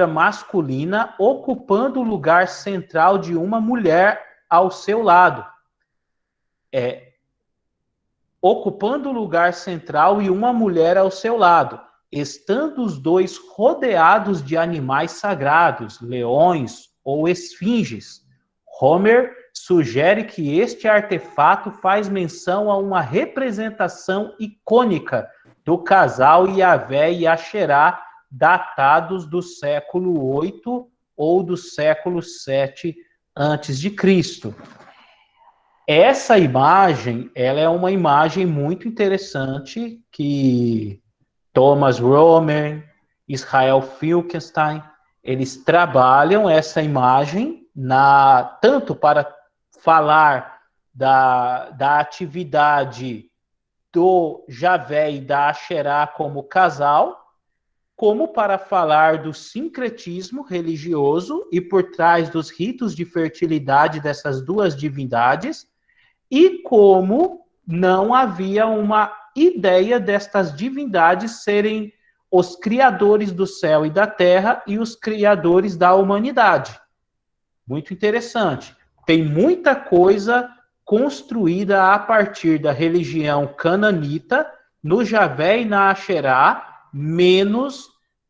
masculina ocupando o lugar central de uma mulher ao seu lado. Ocupando o lugar central e uma mulher ao seu lado, estando os dois rodeados de animais sagrados, leões ou esfinges. Homer sugere que este artefato faz menção a uma representação icônica do casal Yahvé e Asherá, datados do século 8 ou do século 7 antes de Cristo. Essa imagem, ela é uma imagem muito interessante que Thomas Romer, Israel Finkelstein, eles trabalham essa imagem tanto para falar da atividade do Javé e da Asherá como casal, como para falar do sincretismo religioso e por trás dos ritos de fertilidade dessas duas divindades, e como não havia uma ideia destas divindades serem os criadores do céu e da terra e os criadores da humanidade. Muito interessante. Tem muita coisa construída a partir da religião cananita, no Javé e na Asherá, menos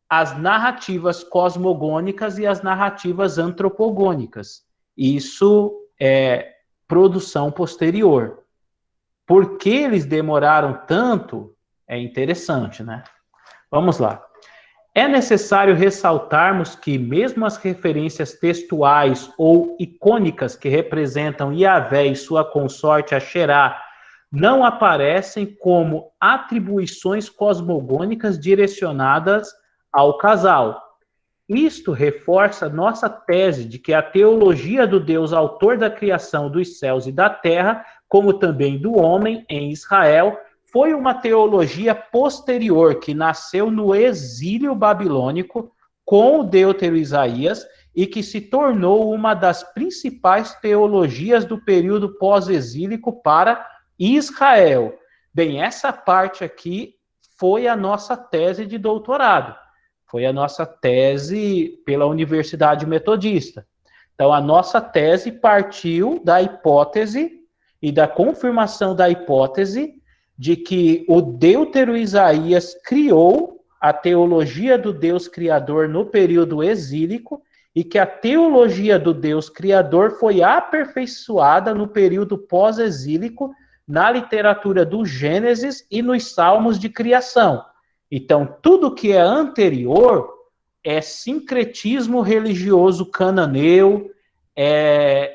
as narrativas cosmogônicas e as narrativas antropogônicas. Isso é produção posterior. Por que eles demoraram tanto? É interessante, né? Vamos lá. É necessário ressaltarmos que mesmo as referências textuais ou icônicas que representam Yahvé e sua consorte Asherá não aparecem como atribuições cosmogônicas direcionadas ao casal. Isto reforça nossa tese de que a teologia do Deus autor da criação dos céus e da terra, como também do homem em Israel, foi uma teologia posterior que nasceu no exílio babilônico com o Deutero Isaías e que se tornou uma das principais teologias do período pós-exílico para Israel. Bem, essa parte aqui foi a nossa tese de doutorado. Foi a nossa tese pela Universidade Metodista. Então, a nossa tese partiu da hipótese e da confirmação da hipótese de que o Deutero Isaías criou a teologia do Deus Criador no período exílico e que a teologia do Deus Criador foi aperfeiçoada no período pós-exílico na literatura do Gênesis e nos Salmos de criação. Então, tudo que é anterior é sincretismo religioso cananeu,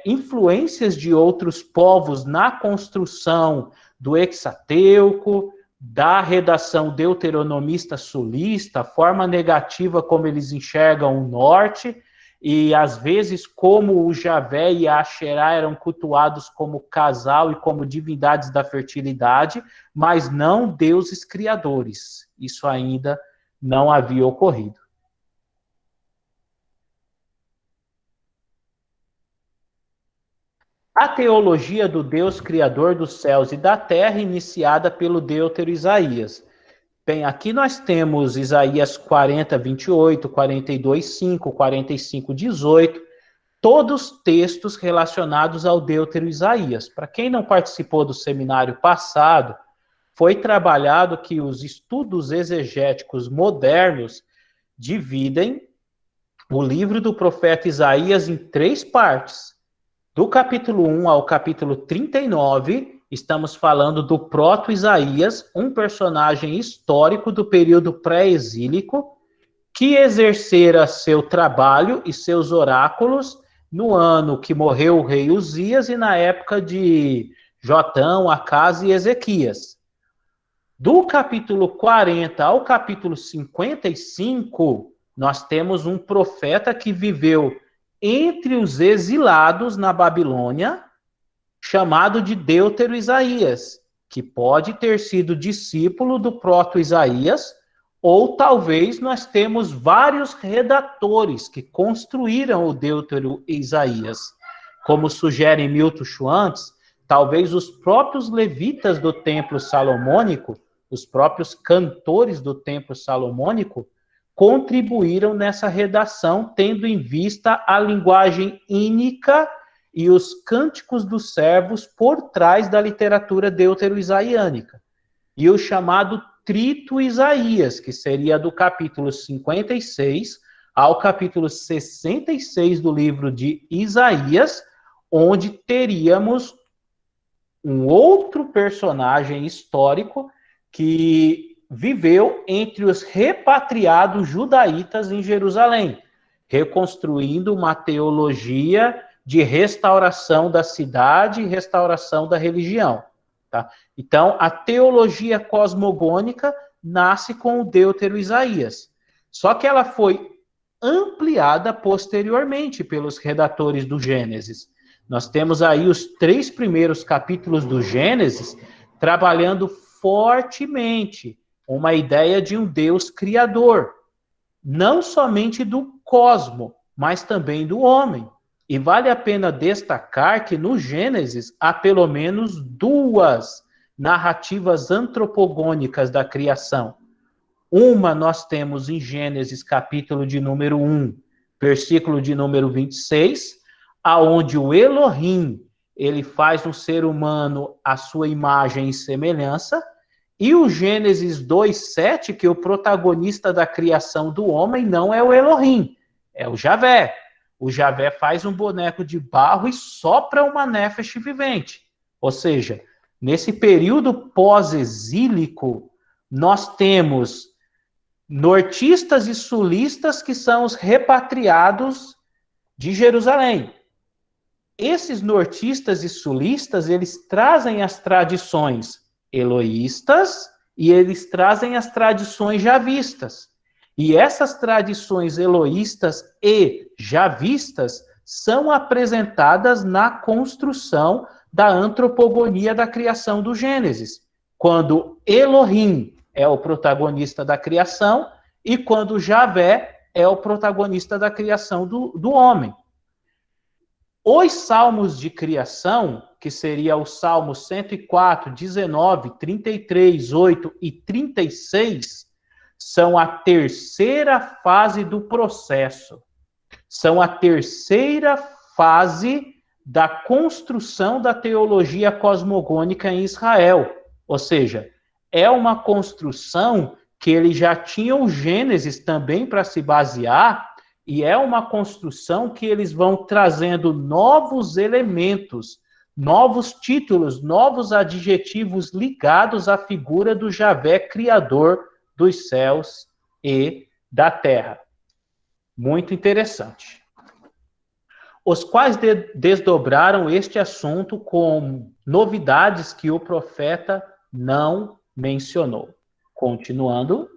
influências de outros povos na construção do Hexateuco, da redação deuteronomista sulista, a forma negativa como eles enxergam o norte, e às vezes como o Javé e a Asherá eram cultuados como casal e como divindades da fertilidade, mas não deuses criadores. Isso ainda não havia ocorrido. A teologia do Deus Criador dos céus e da terra, iniciada pelo Deutero Isaías. Bem, aqui nós temos Isaías 40, 28, 42, 5, 45, 18, todos textos relacionados ao Deutero Isaías. Para quem não participou do seminário passado, foi trabalhado que os estudos exegéticos modernos dividem o livro do profeta Isaías em 3 partes. Do capítulo 1 ao capítulo 39, estamos falando do proto-Isaías, um personagem histórico do período pré-exílico, que exercera seu trabalho e seus oráculos no ano que morreu o rei Uzias e na época de Jotão, Acás e Ezequias. Do capítulo 40 ao capítulo 55, nós temos um profeta que viveu entre os exilados na Babilônia, chamado de Deutero Isaías, que pode ter sido discípulo do proto-Isaías, ou talvez nós temos vários redatores que construíram o Deutero Isaías. Como sugere Milton Schwantz, talvez os próprios levitas do templo salomônico, os próprios cantores do templo salomônico, contribuíram nessa redação, tendo em vista a linguagem ínica e os cânticos dos servos por trás da literatura deutero-isaiânica. E o chamado Trito Isaías, que seria do capítulo 56 ao capítulo 66 do livro de Isaías, onde teríamos um outro personagem histórico que viveu entre os repatriados judaítas em Jerusalém, reconstruindo uma teologia de restauração da cidade e restauração da religião. Tá? Então, a teologia cosmogônica nasce com o Deutero Isaías. Só que ela foi ampliada posteriormente pelos redatores do Gênesis. Nós temos aí os 3 primeiros capítulos do Gênesis trabalhando fortemente uma ideia de um Deus criador, não somente do cosmo, mas também do homem. E vale a pena destacar que no Gênesis há pelo menos 2 narrativas antropogônicas da criação. Uma nós temos em Gênesis, capítulo de número 1, versículo de número 26, aonde o Elohim, ele faz um ser humano à sua imagem e semelhança, e o Gênesis 2:7, que o protagonista da criação do homem não é o Elohim, é o Javé. O Javé faz um boneco de barro e sopra uma nefesh vivente. Ou seja, nesse período pós-exílico, nós temos nortistas e sulistas que são os repatriados de Jerusalém. Esses nortistas e sulistas, eles trazem as tradições eloístas e eles trazem as tradições javistas. E essas tradições eloístas e javistas são apresentadas na construção da antropogonia da criação do Gênesis, quando Elohim é o protagonista da criação e quando Javé é o protagonista da criação do homem. Os salmos de criação, que seria o Salmo 104, 19, 33, 8 e 36, são a terceira fase do processo. São a terceira fase da construção da teologia cosmogônica em Israel. Ou seja, é uma construção que ele já tinha o Gênesis também para se basear, e é uma construção que eles vão trazendo novos elementos, novos títulos, novos adjetivos ligados à figura do Javé criador dos céus e da terra. Muito interessante. Os quais desdobraram este assunto com novidades que o profeta não mencionou. Continuando.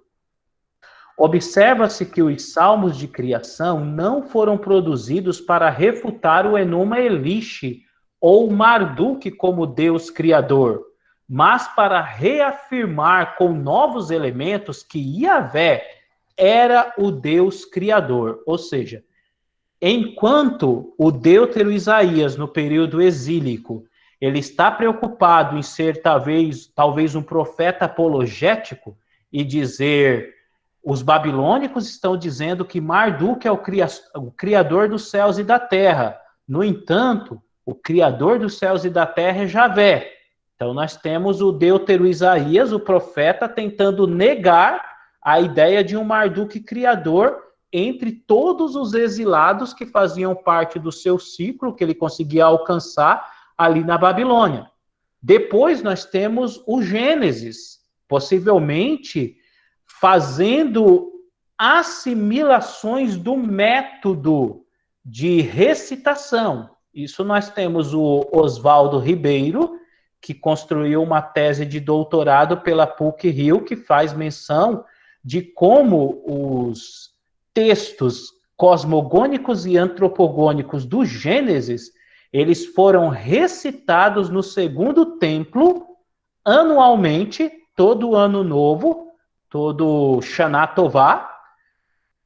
Observa-se que os salmos de criação não foram produzidos para refutar o Enuma Elish ou Marduk como Deus criador, mas para reafirmar com novos elementos que Yahvé era o Deus criador. Ou seja, enquanto o deutero Isaías, no período exílico, ele está preocupado em ser talvez um profeta apologético e dizer: os babilônicos estão dizendo que Marduk é o criador dos céus e da terra. No entanto, o criador dos céus e da terra é Javé. Então nós temos o deutero Isaías, o profeta, tentando negar a ideia de um Marduk criador entre todos os exilados que faziam parte do seu ciclo, que ele conseguia alcançar ali na Babilônia. Depois nós temos o Gênesis, possivelmente fazendo assimilações do método de recitação. Isso nós temos o Oswaldo Ribeiro, que construiu uma tese de doutorado pela PUC-Rio, que faz menção de como os textos cosmogônicos e antropogônicos do Gênesis, eles foram recitados no segundo templo anualmente, todo ano novo, todo Shana Tová,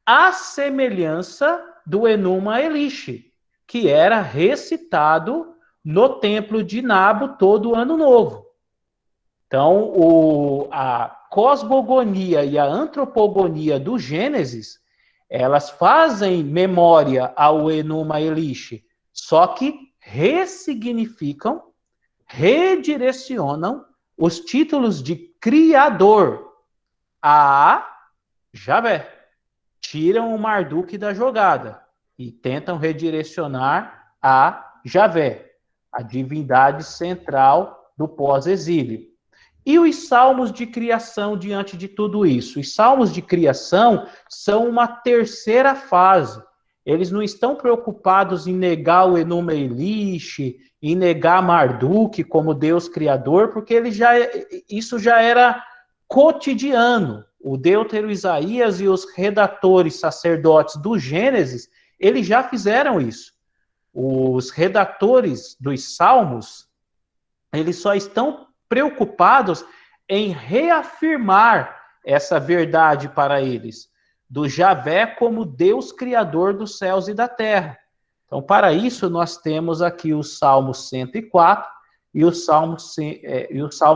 à semelhança do Enuma Elish, que era recitado no templo de Nabo todo ano novo. Então, a cosmogonia e a antropogonia do Gênesis, elas fazem memória ao Enuma Elish, só que ressignificam, redirecionam os títulos de criador a Javé. Tiram o Marduk da jogada e tentam redirecionar a Javé, a divindade central do pós-exílio. E os salmos de criação diante de tudo isso? Os salmos de criação são uma terceira fase. Eles não estão preocupados em negar o Enuma Elish, em negar Marduk como Deus criador, porque isso já era cotidiano. O deutero Isaías e os redatores sacerdotes do Gênesis, eles já fizeram isso. Os redatores dos Salmos, eles só estão preocupados em reafirmar essa verdade para eles, do Javé como Deus criador dos céus e da terra. Então, para isso, nós temos aqui o Salmo 104 e o Salmo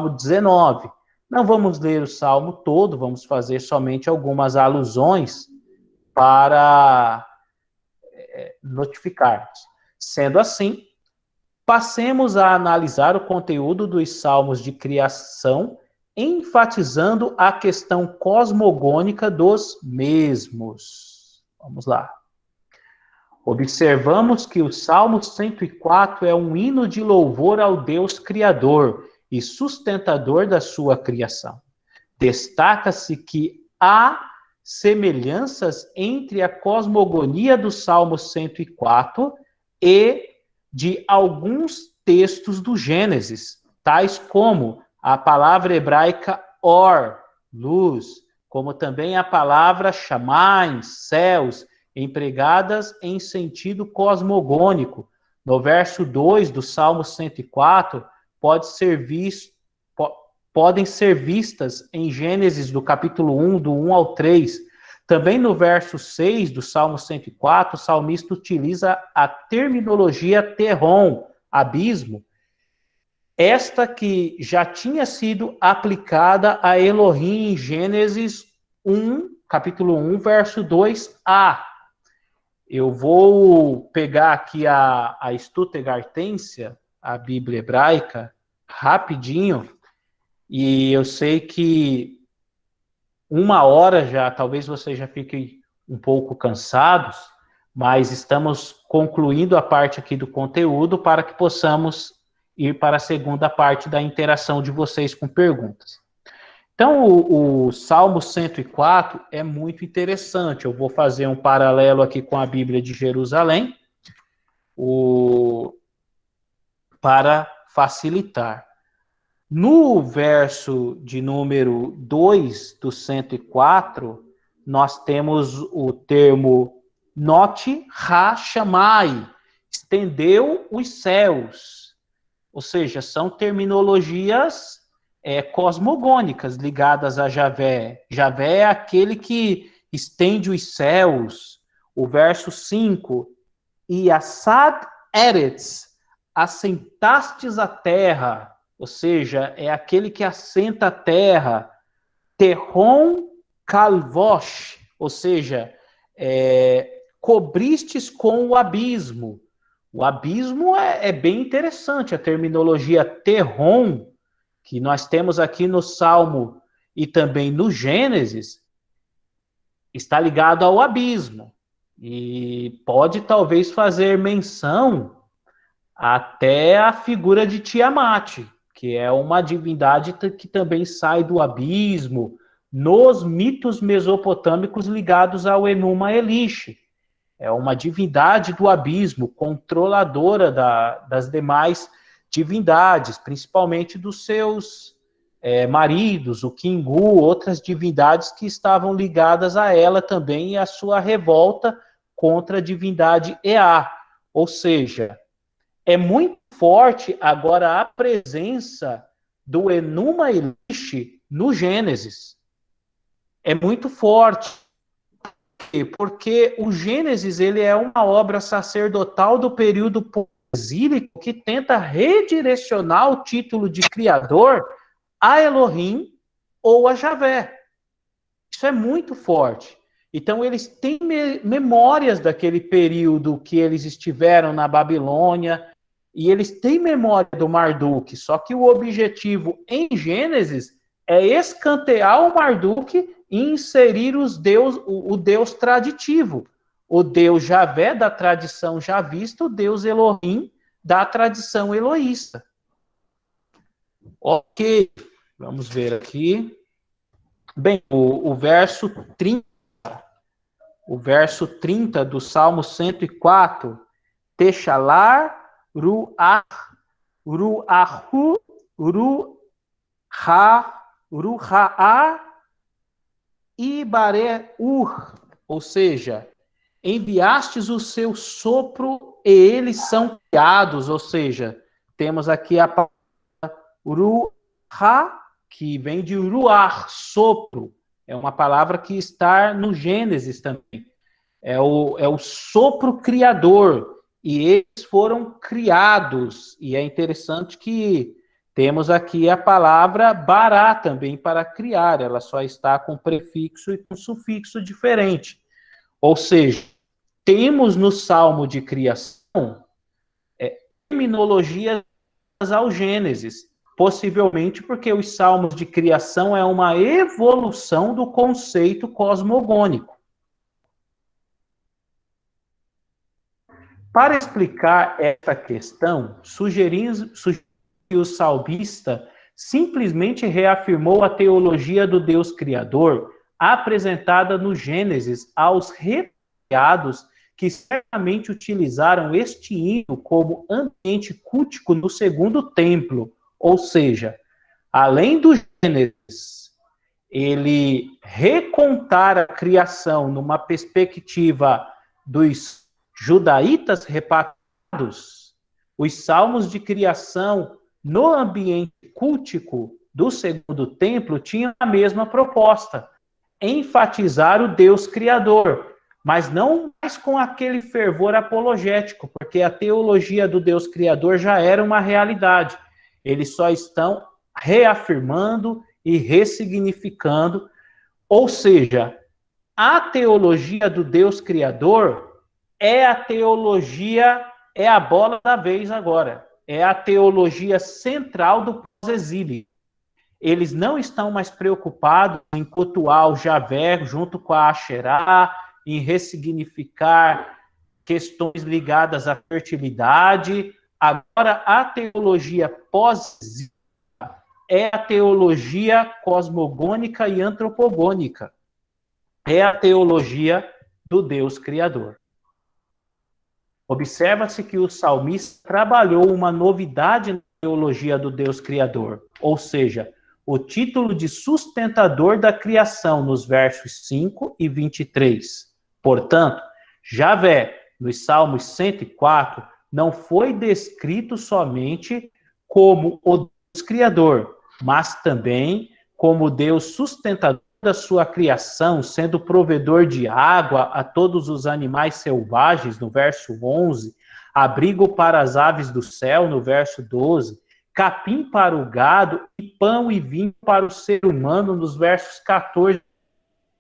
19. Não vamos ler o Salmo todo, vamos fazer somente algumas alusões para notificarmos. Sendo assim, passemos a analisar o conteúdo dos salmos de criação, enfatizando a questão cosmogônica dos mesmos. Vamos lá. Observamos que o Salmo 104 é um hino de louvor ao Deus Criador e sustentador da sua criação. Destaca-se que há semelhanças entre a cosmogonia do Salmo 104 e de alguns textos do Gênesis, tais como a palavra hebraica or, luz, como também a palavra shamayim, céus, empregadas em sentido cosmogônico. No verso 2 do Salmo 104, podem ser vistas em Gênesis do capítulo 1, do 1 ao 3. Também no verso 6 do Salmo 104, o salmista utiliza a terminologia terron, abismo, esta que já tinha sido aplicada a Elohim em Gênesis 1, capítulo 1, verso 2a. Eu vou pegar aqui a Stuttgartensia, a Bíblia hebraica, rapidinho, e eu sei que 1 hora já, talvez vocês já fiquem um pouco cansados, mas estamos concluindo a parte aqui do conteúdo para que possamos ir para a segunda parte da interação de vocês com perguntas. Então, o Salmo 104 é muito interessante. Eu vou fazer um paralelo aqui com a Bíblia de Jerusalém, para facilitar. No verso de número 2 do 104, nós temos o termo Note Ha-Shamai, estendeu os céus. Ou seja, são terminologias cosmogônicas ligadas a Javé. Javé é aquele que estende os céus. O verso 5, e assad eretz, assentastes a terra, ou seja, é aquele que assenta a terra, terron kalvosh, ou seja, cobristes com o abismo. O abismo é bem interessante, a terminologia terron, que nós temos aqui no Salmo e também no Gênesis, está ligado ao abismo. E pode talvez fazer menção até a figura de Tiamat, que é uma divindade que também sai do abismo, nos mitos mesopotâmicos ligados ao Enuma Elish. É uma divindade do abismo, controladora das demais divindades, principalmente dos seus maridos, o Kingu, outras divindades que estavam ligadas a ela também e a sua revolta contra a divindade Ea. Ou seja, é muito forte agora a presença do Enuma Elish no Gênesis. É muito forte, porque o Gênesis ele é uma obra sacerdotal do período exílico que tenta redirecionar o título de criador a Elohim ou a Javé. Isso é muito forte. Então, eles têm memórias daquele período que eles estiveram na Babilônia, e eles têm memória do Marduk, só que o objetivo em Gênesis é escantear o Marduk e inserir o Deus traditivo, o Deus Javé da tradição javista, o Deus Elohim da tradição eloísta. Ok, vamos ver aqui. Bem, o verso 30, do Salmo 104, Techalar, Ruach, Ruahu, Ruha, Ibareur, ou seja, enviastes o seu sopro e eles são criados, ou seja, temos aqui a palavra Ruha, que vem de Ruach, sopro, é uma palavra que está no Gênesis também, é o sopro criador, e eles foram criados, e é interessante que temos aqui a palavra bará também para criar, ela só está com prefixo e com sufixo diferente. Ou seja, temos no Salmo de criação terminologias ao Gênesis, possivelmente porque os Salmos de criação é uma evolução do conceito cosmogônico. Para explicar essa questão, sugerimos que o salmista simplesmente reafirmou a teologia do Deus Criador apresentada no Gênesis aos refugiados que certamente utilizaram este hino como ambiente cultico no segundo templo, ou seja, além do Gênesis, ele recontar a criação numa perspectiva dos judaítas repatriados, os salmos de criação no ambiente cultico do segundo templo tinham a mesma proposta, enfatizar o Deus Criador, mas não mais com aquele fervor apologético, porque a teologia do Deus Criador já era uma realidade. Eles só estão reafirmando e ressignificando, ou seja, a teologia do Deus Criador é a teologia, é a bola da vez agora. É a teologia central do pós-exílio. Eles não estão mais preocupados em cultuar o Javé junto com a Asherá, em ressignificar questões ligadas à fertilidade. Agora, a teologia pós-exílio é a teologia cosmogônica e antropogônica. É a teologia do Deus Criador. Observa-se que o salmista trabalhou uma novidade na teologia do Deus Criador, ou seja, o título de sustentador da criação nos versos 5 e 23. Portanto, Javé, nos Salmos 104, não foi descrito somente como o Deus Criador, mas também como Deus sustentador a sua criação, sendo provedor de água a todos os animais selvagens, no verso 11, abrigo para as aves do céu, no verso 12, capim para o gado e pão e vinho para o ser humano, nos versos 14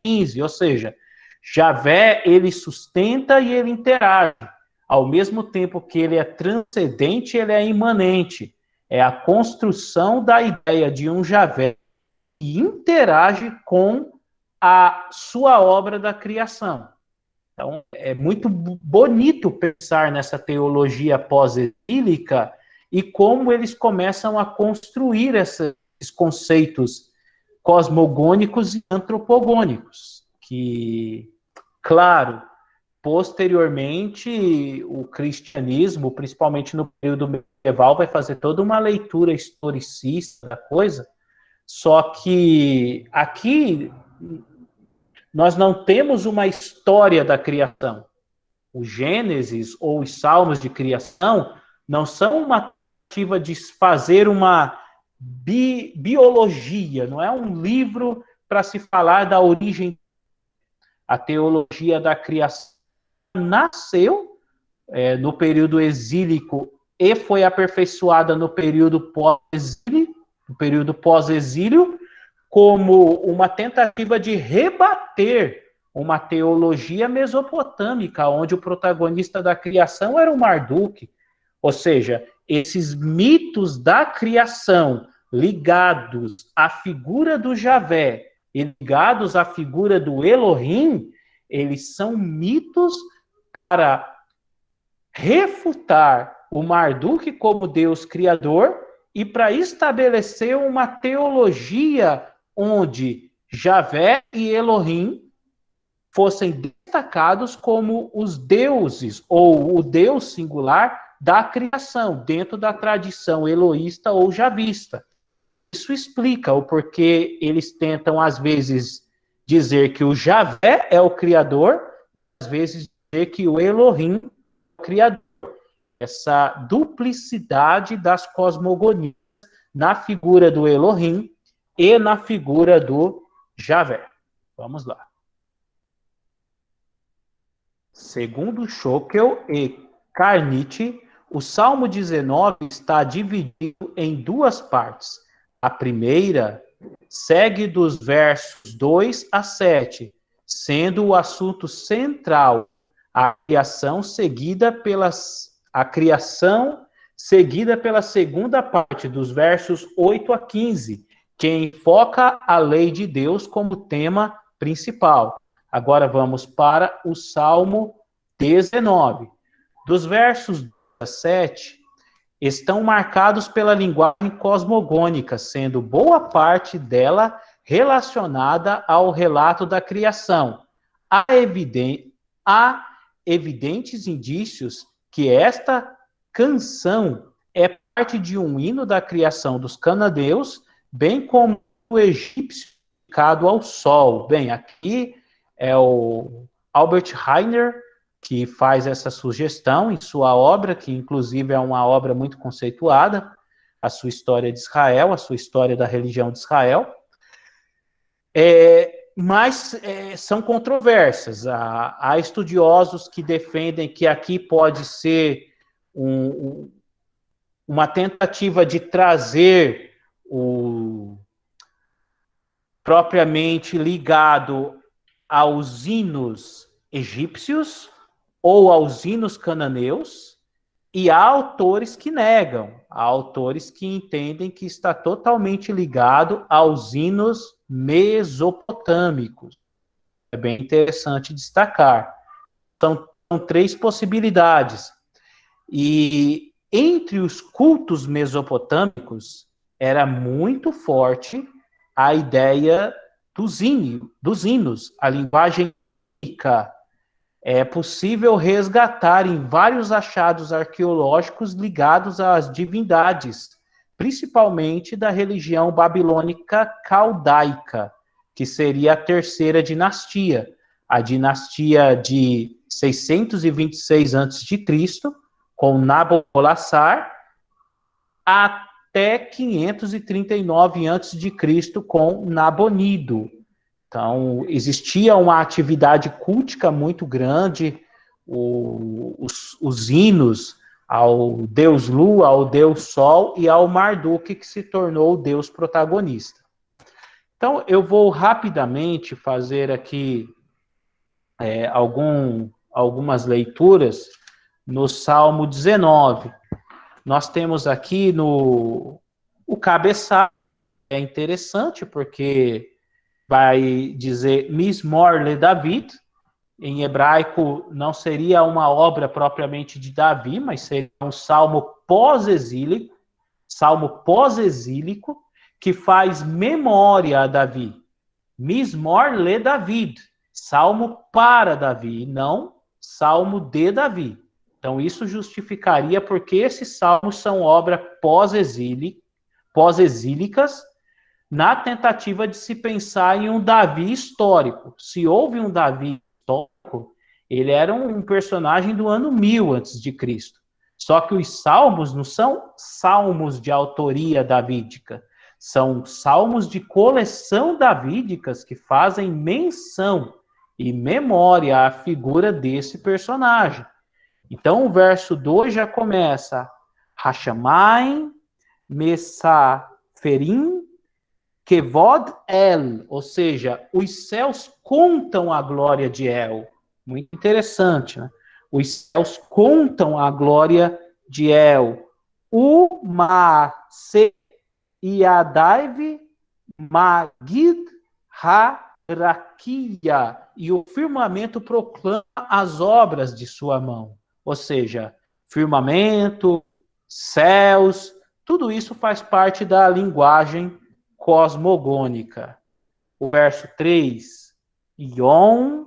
e 15. Ou seja, Javé, ele sustenta e ele interage. Ao mesmo tempo que ele é transcendente, ele é imanente. É a construção da ideia de um Javé que interage com a sua obra da criação. Então, é muito bonito pensar nessa teologia pós-exílica e como eles começam a construir esses conceitos cosmogônicos e antropogônicos, que, claro, posteriormente, o cristianismo, principalmente no período medieval, vai fazer toda uma leitura historicista da coisa, só que aqui nós não temos uma história da criação. O Gênesis ou os Salmos de criação não são uma tentativa de fazer uma biologia, não é um livro para se falar da origem. A teologia da criação nasceu no período exílico e foi aperfeiçoada no período pós-exílio, como uma tentativa de rebater uma teologia mesopotâmica, onde o protagonista da criação era o Marduk. Ou seja, esses mitos da criação ligados à figura do Javé e ligados à figura do Elohim, eles são mitos para refutar o Marduk como Deus criador e para estabelecer uma teologia onde Javé e Elohim fossem destacados como os deuses, ou o Deus singular da criação, dentro da tradição eloísta ou javista. Isso explica o porquê eles tentam, às vezes, dizer que o Javé é o criador, às vezes dizer que o Elohim é o criador. Essa duplicidade das cosmogonias na figura do Elohim e na figura do Javé. Vamos lá. Segundo Schockel e Carniti, o Salmo 19 está dividido em duas partes. A primeira segue dos versos 2 a 7, sendo o assunto central a criação seguida pela segunda parte, dos versos 8 a 15, que enfoca a lei de Deus como tema principal. Agora vamos para o Salmo 19. Dos versos 2 a 7, estão marcados pela linguagem cosmogônica, sendo boa parte dela relacionada ao relato da criação. Há evidentes indícios que esta canção é parte de um hino da criação dos cananeus, bem como o egípcio dedicado ao sol. Bem, aqui é o Albert Heiner que faz essa sugestão em sua obra, que inclusive é uma obra muito conceituada, a sua história de Israel, a sua história da religião de Israel. Mas são controversas. Há estudiosos que defendem que aqui pode ser uma tentativa de trazer propriamente ligado aos hinos egípcios ou aos hinos cananeus, e há autores que negam, há autores que entendem que está totalmente ligado aos hinos mesopotâmicos. É bem interessante destacar. São três possibilidades. E entre os cultos mesopotâmicos era muito forte a ideia dos hinos, a linguagem hínica. É possível resgatar em vários achados arqueológicos ligados às divindades, principalmente da religião babilônica caldaica, que seria a terceira dinastia, a dinastia de 626 a.C., com Nabopolassar, até 539 a.C., com Nabonido. Então, existia uma atividade cultica muito grande, os hinos ao deus Lua, ao deus Sol e ao Marduk, que se tornou o deus protagonista. Então, eu vou rapidamente fazer aqui algumas leituras no Salmo 19. Nós temos aqui o cabeçalho, é interessante porque vai dizer Mismor le David. Em hebraico não seria uma obra propriamente de Davi, mas seria um salmo pós-exílico, que faz memória a Davi. Mismor le David, salmo para Davi, não salmo de Davi. Então isso justificaria porque esses salmos são obras pós-exílicas, na tentativa de se pensar em um Davi histórico. Se houve um Davi histórico, ele era um personagem do ano 1000 a.C. Só que os salmos não são salmos de autoria davídica, são salmos de coleção davídicas que fazem menção e memória à figura desse personagem. Então o verso 2 já começa Hashamayim, Mesaferim, Kevod El, ou seja, os céus contam a glória de El. Muito interessante, né? Os céus contam a glória de El. O Maase Yadaiv Magid Harakia. E o firmamento proclama as obras de sua mão. Ou seja, firmamento, céus, tudo isso faz parte da linguagem cosmogônica. O verso 3, Ion,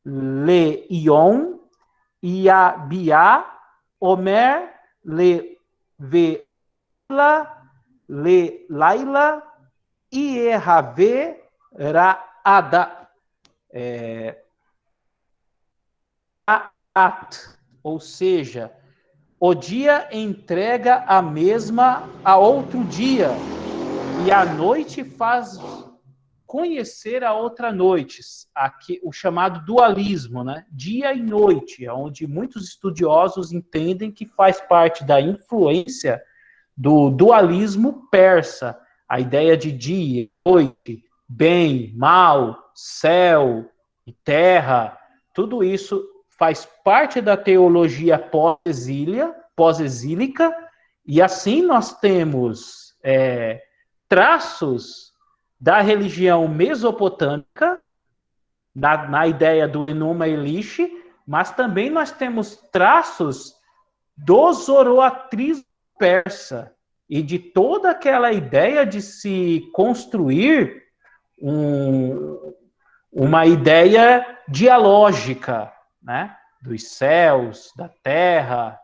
Le Ion, Iabia, Omer, Le Vela, Le Laila, Ierave, Raada, ou seja, o dia entrega a mesma a outro dia, e a noite faz conhecer a outra noite, aqui, o chamado dualismo, né? Dia e noite, onde muitos estudiosos entendem que faz parte da influência do dualismo persa, a ideia de dia, noite, bem, mal, céu e terra, tudo isso faz parte da teologia pós-exílica, e assim nós temos traços da religião mesopotâmica, na ideia do Enuma Elish, mas também nós temos traços do zoroastrismo persa e de toda aquela ideia de se construir uma ideia dialógica, né? Dos céus, da terra,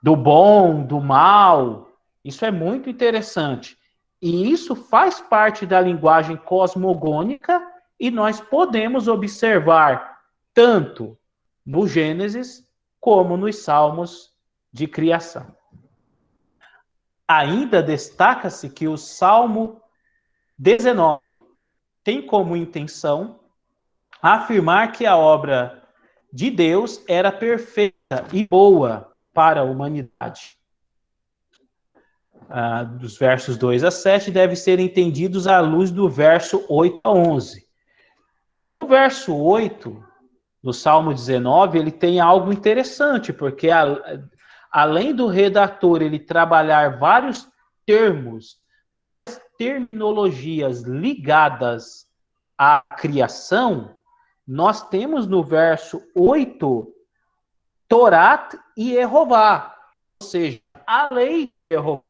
do bom, do mal. Isso é muito interessante. E isso faz parte da linguagem cosmogônica e nós podemos observar tanto no Gênesis como nos Salmos de criação. Ainda destaca-se que o Salmo 19 tem como intenção afirmar que a obra de Deus era perfeita e boa para a humanidade. Dos versos 2 a 7 devem ser entendidos à luz do verso 8 a 11. O verso 8, do Salmo 19, ele tem algo interessante, porque além do redator ele trabalhar vários terminologias ligadas à criação, nós temos no verso 8 Torat e Jeová, ou seja, a lei de Jeová.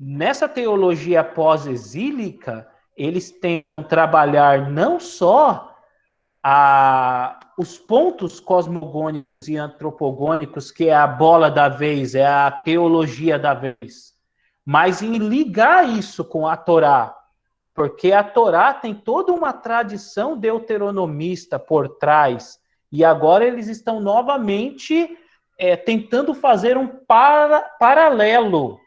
Nessa teologia pós-exílica, eles tentam trabalhar não só os pontos cosmogônicos e antropogônicos, que é a bola da vez, é a teologia da vez, mas em ligar isso com a Torá, porque a Torá tem toda uma tradição deuteronomista por trás, e agora eles estão novamente tentando fazer um paralelo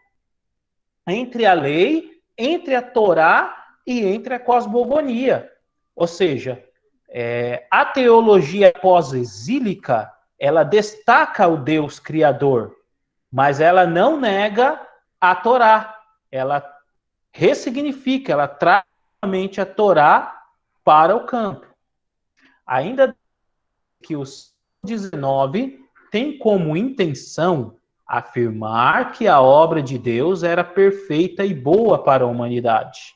entre a lei entre a Torá e entre a cosmogonia. Ou seja, a teologia pós-exílica, ela destaca o Deus Criador, mas ela não nega a Torá. Ela ressignifica, ela traz realmente a Torá para o campo. Ainda que o 19 tem como intenção afirmar que a obra de Deus era perfeita e boa para a humanidade.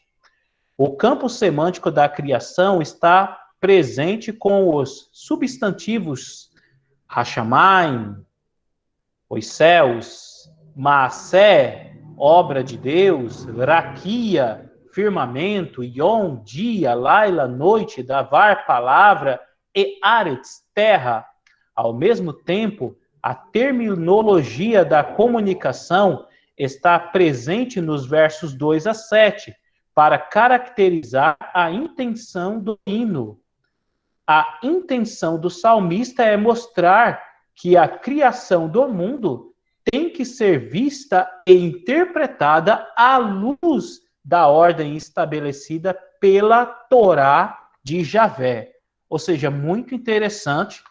O campo semântico da criação está presente com os substantivos Hashamayim, os céus, Maasé, obra de Deus, Raquia, firmamento, Yom, dia, Laila, noite, Davar, palavra, e Aretz, terra. Ao mesmo tempo, a terminologia da comunicação está presente nos versos 2 a 7, para caracterizar a intenção do hino. A intenção do salmista é mostrar que a criação do mundo tem que ser vista e interpretada à luz da ordem estabelecida pela Torá de Javé. Ou seja, muito interessante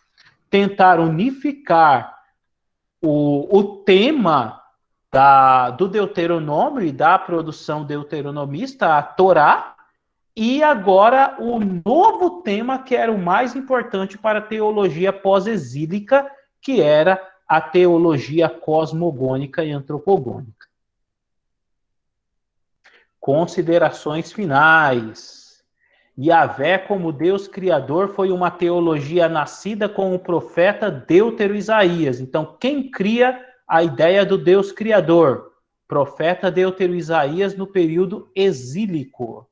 tentar unificar o tema do Deuteronômio e da produção deuteronomista, a Torá, e agora o novo tema que era o mais importante para a teologia pós-exílica, que era a teologia cosmogônica e antropogônica. Considerações finais. Yahvé, como Deus Criador, foi uma teologia nascida com o profeta Deutero Isaías. Então, quem cria a ideia do Deus Criador? Profeta Deutero Isaías no período exílico.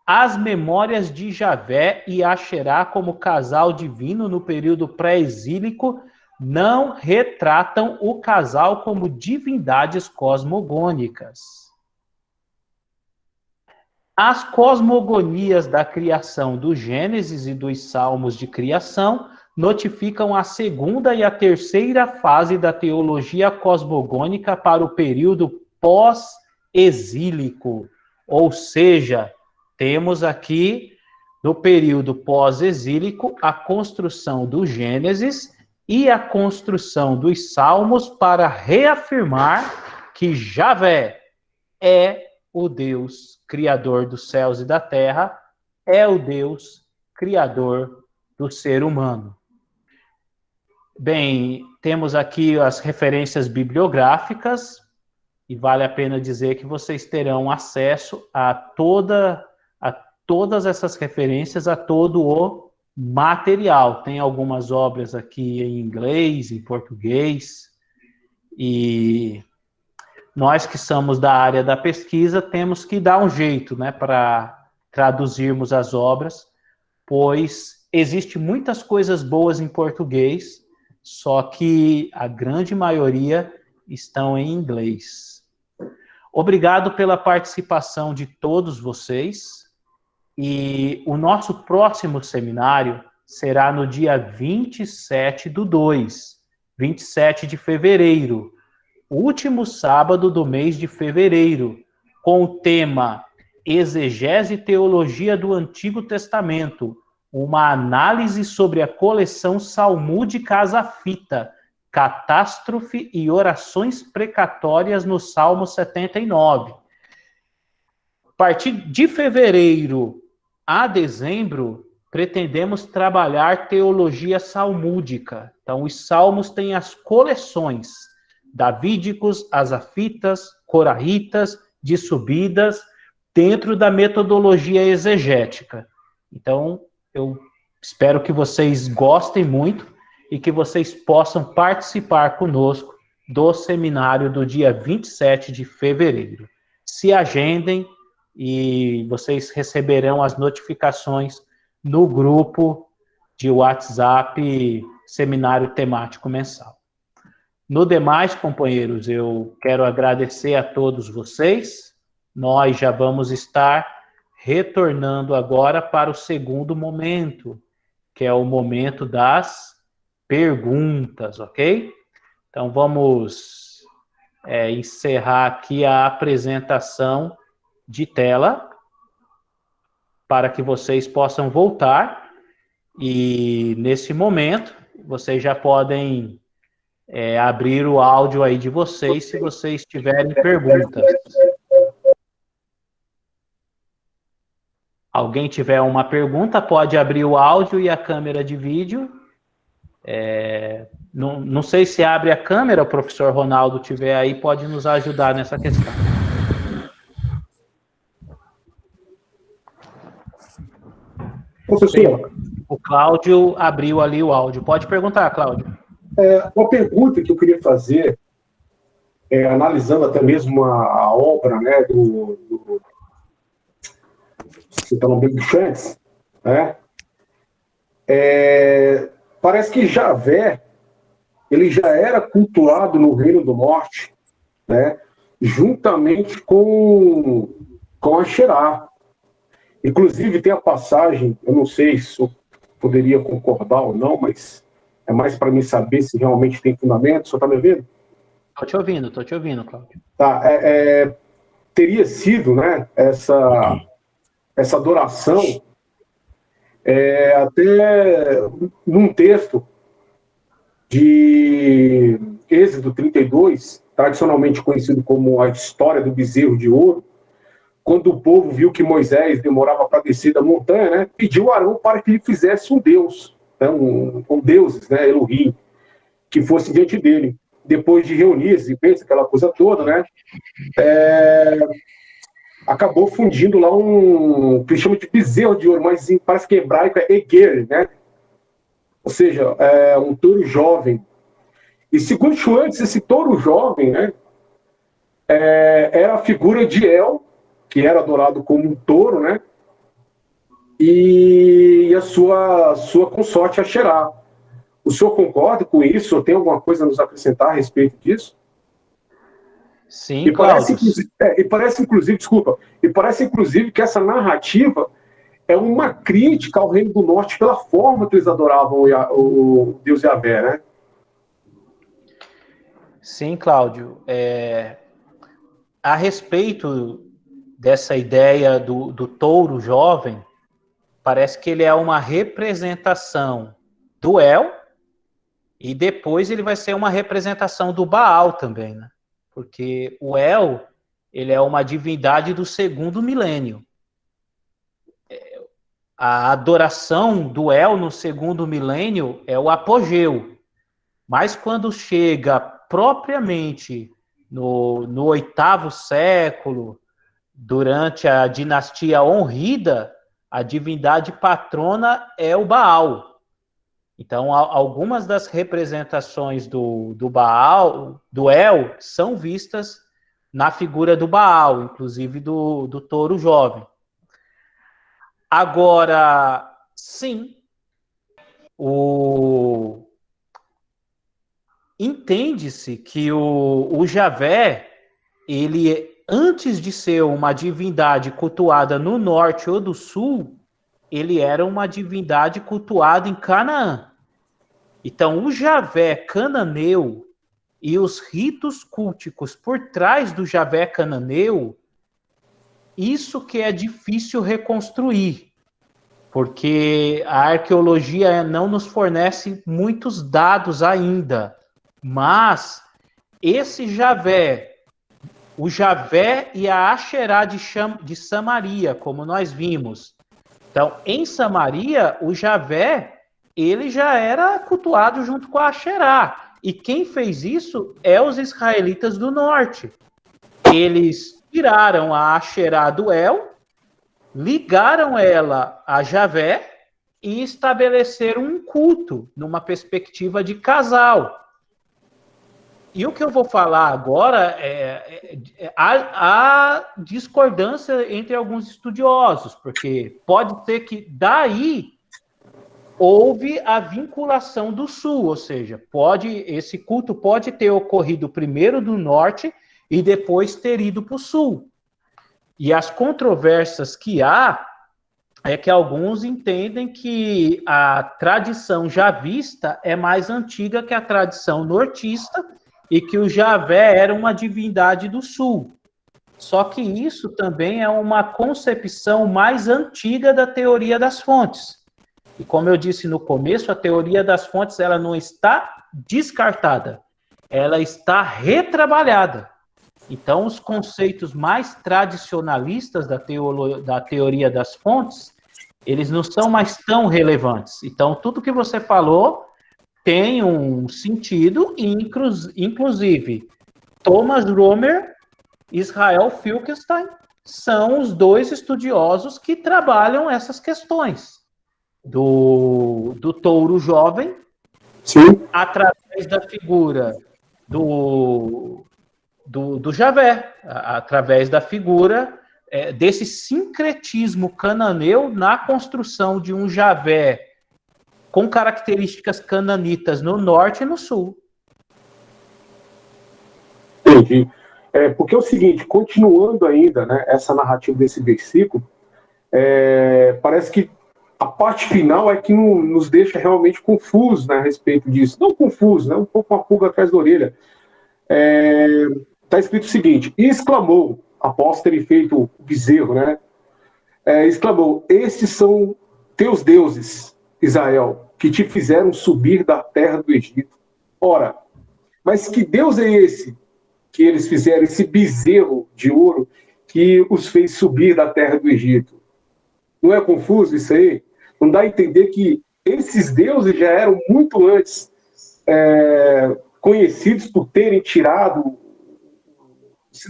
As memórias de Javé e Asherá como casal divino no período pré-exílico não retratam o casal como divindades cosmogônicas. As cosmogonias da criação do Gênesis e dos Salmos de criação notificam a segunda e a terceira fase da teologia cosmogônica para o período pós-exílico. Ou seja, temos aqui, no período pós-exílico, a construção do Gênesis e a construção dos Salmos para reafirmar que Javé é o Deus criador dos céus e da terra, é o Deus criador do ser humano. Bem, temos aqui as referências bibliográficas, e vale a pena dizer que vocês terão acesso a todas essas referências, a todo o material. Tem algumas obras aqui em inglês, em português, e nós que somos da área da pesquisa temos que dar um jeito, né, para traduzirmos as obras, pois existe muitas coisas boas em português, só que a grande maioria estão em inglês. Obrigado pela participação de todos vocês, e o nosso próximo seminário será no dia 27/2, 27 de fevereiro, último sábado do mês de fevereiro, com o tema Exegese e Teologia do Antigo Testamento, uma análise sobre a coleção salmúdica Asafita, catástrofe e orações precatórias no Salmo 79. A partir de fevereiro a dezembro, pretendemos trabalhar teologia salmúdica. Então, os salmos têm as coleções davídicos, asafitas, coraitas, de subidas, dentro da metodologia exegética. Então, eu espero que vocês gostem muito e que vocês possam participar conosco do seminário do dia 27 de fevereiro. Se agendem e vocês receberão as notificações no grupo de WhatsApp Seminário Temático Mensal. No demais, companheiros, eu quero agradecer a todos vocês. Nós já vamos estar retornando agora para o segundo momento, que é o momento das perguntas, ok? Então vamos encerrar aqui a apresentação de tela para que vocês possam voltar. E nesse momento, vocês já podem abrir o áudio aí de vocês, se vocês tiverem perguntas. Alguém tiver uma pergunta, pode abrir o áudio e a câmera de vídeo. Não sei se abre a câmera, o professor Ronaldo tiver aí, pode nos ajudar nessa questão. Professor, o Cláudio abriu ali o áudio. Pode perguntar, Cláudio. Uma pergunta que eu queria fazer, analisando até mesmo a obra, né, citando o Big Chance, né? Parece que Javé, ele já era cultuado no Reino do Norte, né? Juntamente com Asherá. Inclusive tem a passagem, eu não sei se eu poderia concordar ou não, mas é mais para mim saber se realmente tem fundamento. O senhor está me ouvindo? Estou te ouvindo, Cláudio. Tá, teria sido, né, essa adoração até num texto de Êxodo 32, tradicionalmente conhecido como a história do bezerro de ouro, quando o povo viu que Moisés demorava para descer da montanha, né, pediu a Arão para que lhe fizesse um deus, né, um deuses, né, Elohim, que fosse diante dele. Depois de reunir e pensa aquela coisa toda, né, acabou fundindo lá que eles chamam de bezerro de ouro, mas parece que em hebraico é Eger, né? Ou seja, um touro jovem. E segundo Schwantz, esse touro jovem, né, era a figura de El, que era adorado como um touro, né? E a sua consorte Asherá. O senhor concorda com isso? Ou tem alguma coisa a nos acrescentar a respeito disso? Sim, Cláudio. Parece inclusive que essa narrativa é uma crítica ao Reino do Norte pela forma que eles adoravam o Deus Yahvé, né? Sim, Cláudio. A respeito dessa ideia do touro jovem, parece que ele é uma representação do El, e depois ele vai ser uma representação do Baal também, né? Porque o El, ele é uma divindade do segundo milênio. A adoração do El no segundo milênio é o apogeu. Mas quando chega propriamente no 8º século, durante a dinastia Honrida, a divindade patrona é o Baal. Então, algumas das representações do Baal, do El, são vistas na figura do Baal, inclusive do touro jovem. Agora, sim, entende-se que o Javé, ele, antes de ser uma divindade cultuada no norte ou do sul, ele era uma divindade cultuada em Canaã. Então, o Javé cananeu e os ritos culticos por trás do Javé cananeu, isso que é difícil reconstruir, porque a arqueologia não nos fornece muitos dados ainda, mas esse Javé, o Javé e a Asherá de Samaria, como nós vimos. Então, em Samaria, o Javé, ele já era cultuado junto com a Asherá. E quem fez isso é os israelitas do norte. Eles tiraram a Asherá do El, ligaram ela a Javé e estabeleceram um culto numa perspectiva de casal. E o que eu vou falar agora há discordância entre alguns estudiosos, porque pode ser que daí houve a vinculação do sul, ou seja, esse culto pode ter ocorrido primeiro do norte e depois ter ido para o sul. E as controvérsias que há é que alguns entendem que a tradição javista é mais antiga que a tradição nortista, e que o Javé era uma divindade do sul. Só que isso também é uma concepção mais antiga da teoria das fontes. E como eu disse no começo, a teoria das fontes ela não está descartada, ela está retrabalhada. Então, os conceitos mais tradicionalistas da teoria das fontes, eles não são mais tão relevantes. Então, tudo que você falou tem um sentido, e inclusive, Thomas Romer e Israel Finkelstein são os dois estudiosos que trabalham essas questões do touro jovem, Sim. através da figura do Javé, através da figura desse sincretismo cananeu na construção de um Javé com características cananitas no norte e no sul. Entendi. Porque é o seguinte, continuando ainda, né, essa narrativa desse versículo, parece que a parte final é que nos deixa realmente confusos, né, a respeito disso. Não confusos, né, um pouco uma pulga atrás da orelha. Está escrito o seguinte: e exclamou, após terem feito o bezerro, né? Exclamou: estes são teus deuses, Israel, que te fizeram subir da terra do Egito. Ora, mas que Deus é esse que eles fizeram, esse bezerro de ouro que os fez subir da terra do Egito? Não é confuso isso aí? Não dá a entender que esses deuses já eram muito antes conhecidos por terem tirado,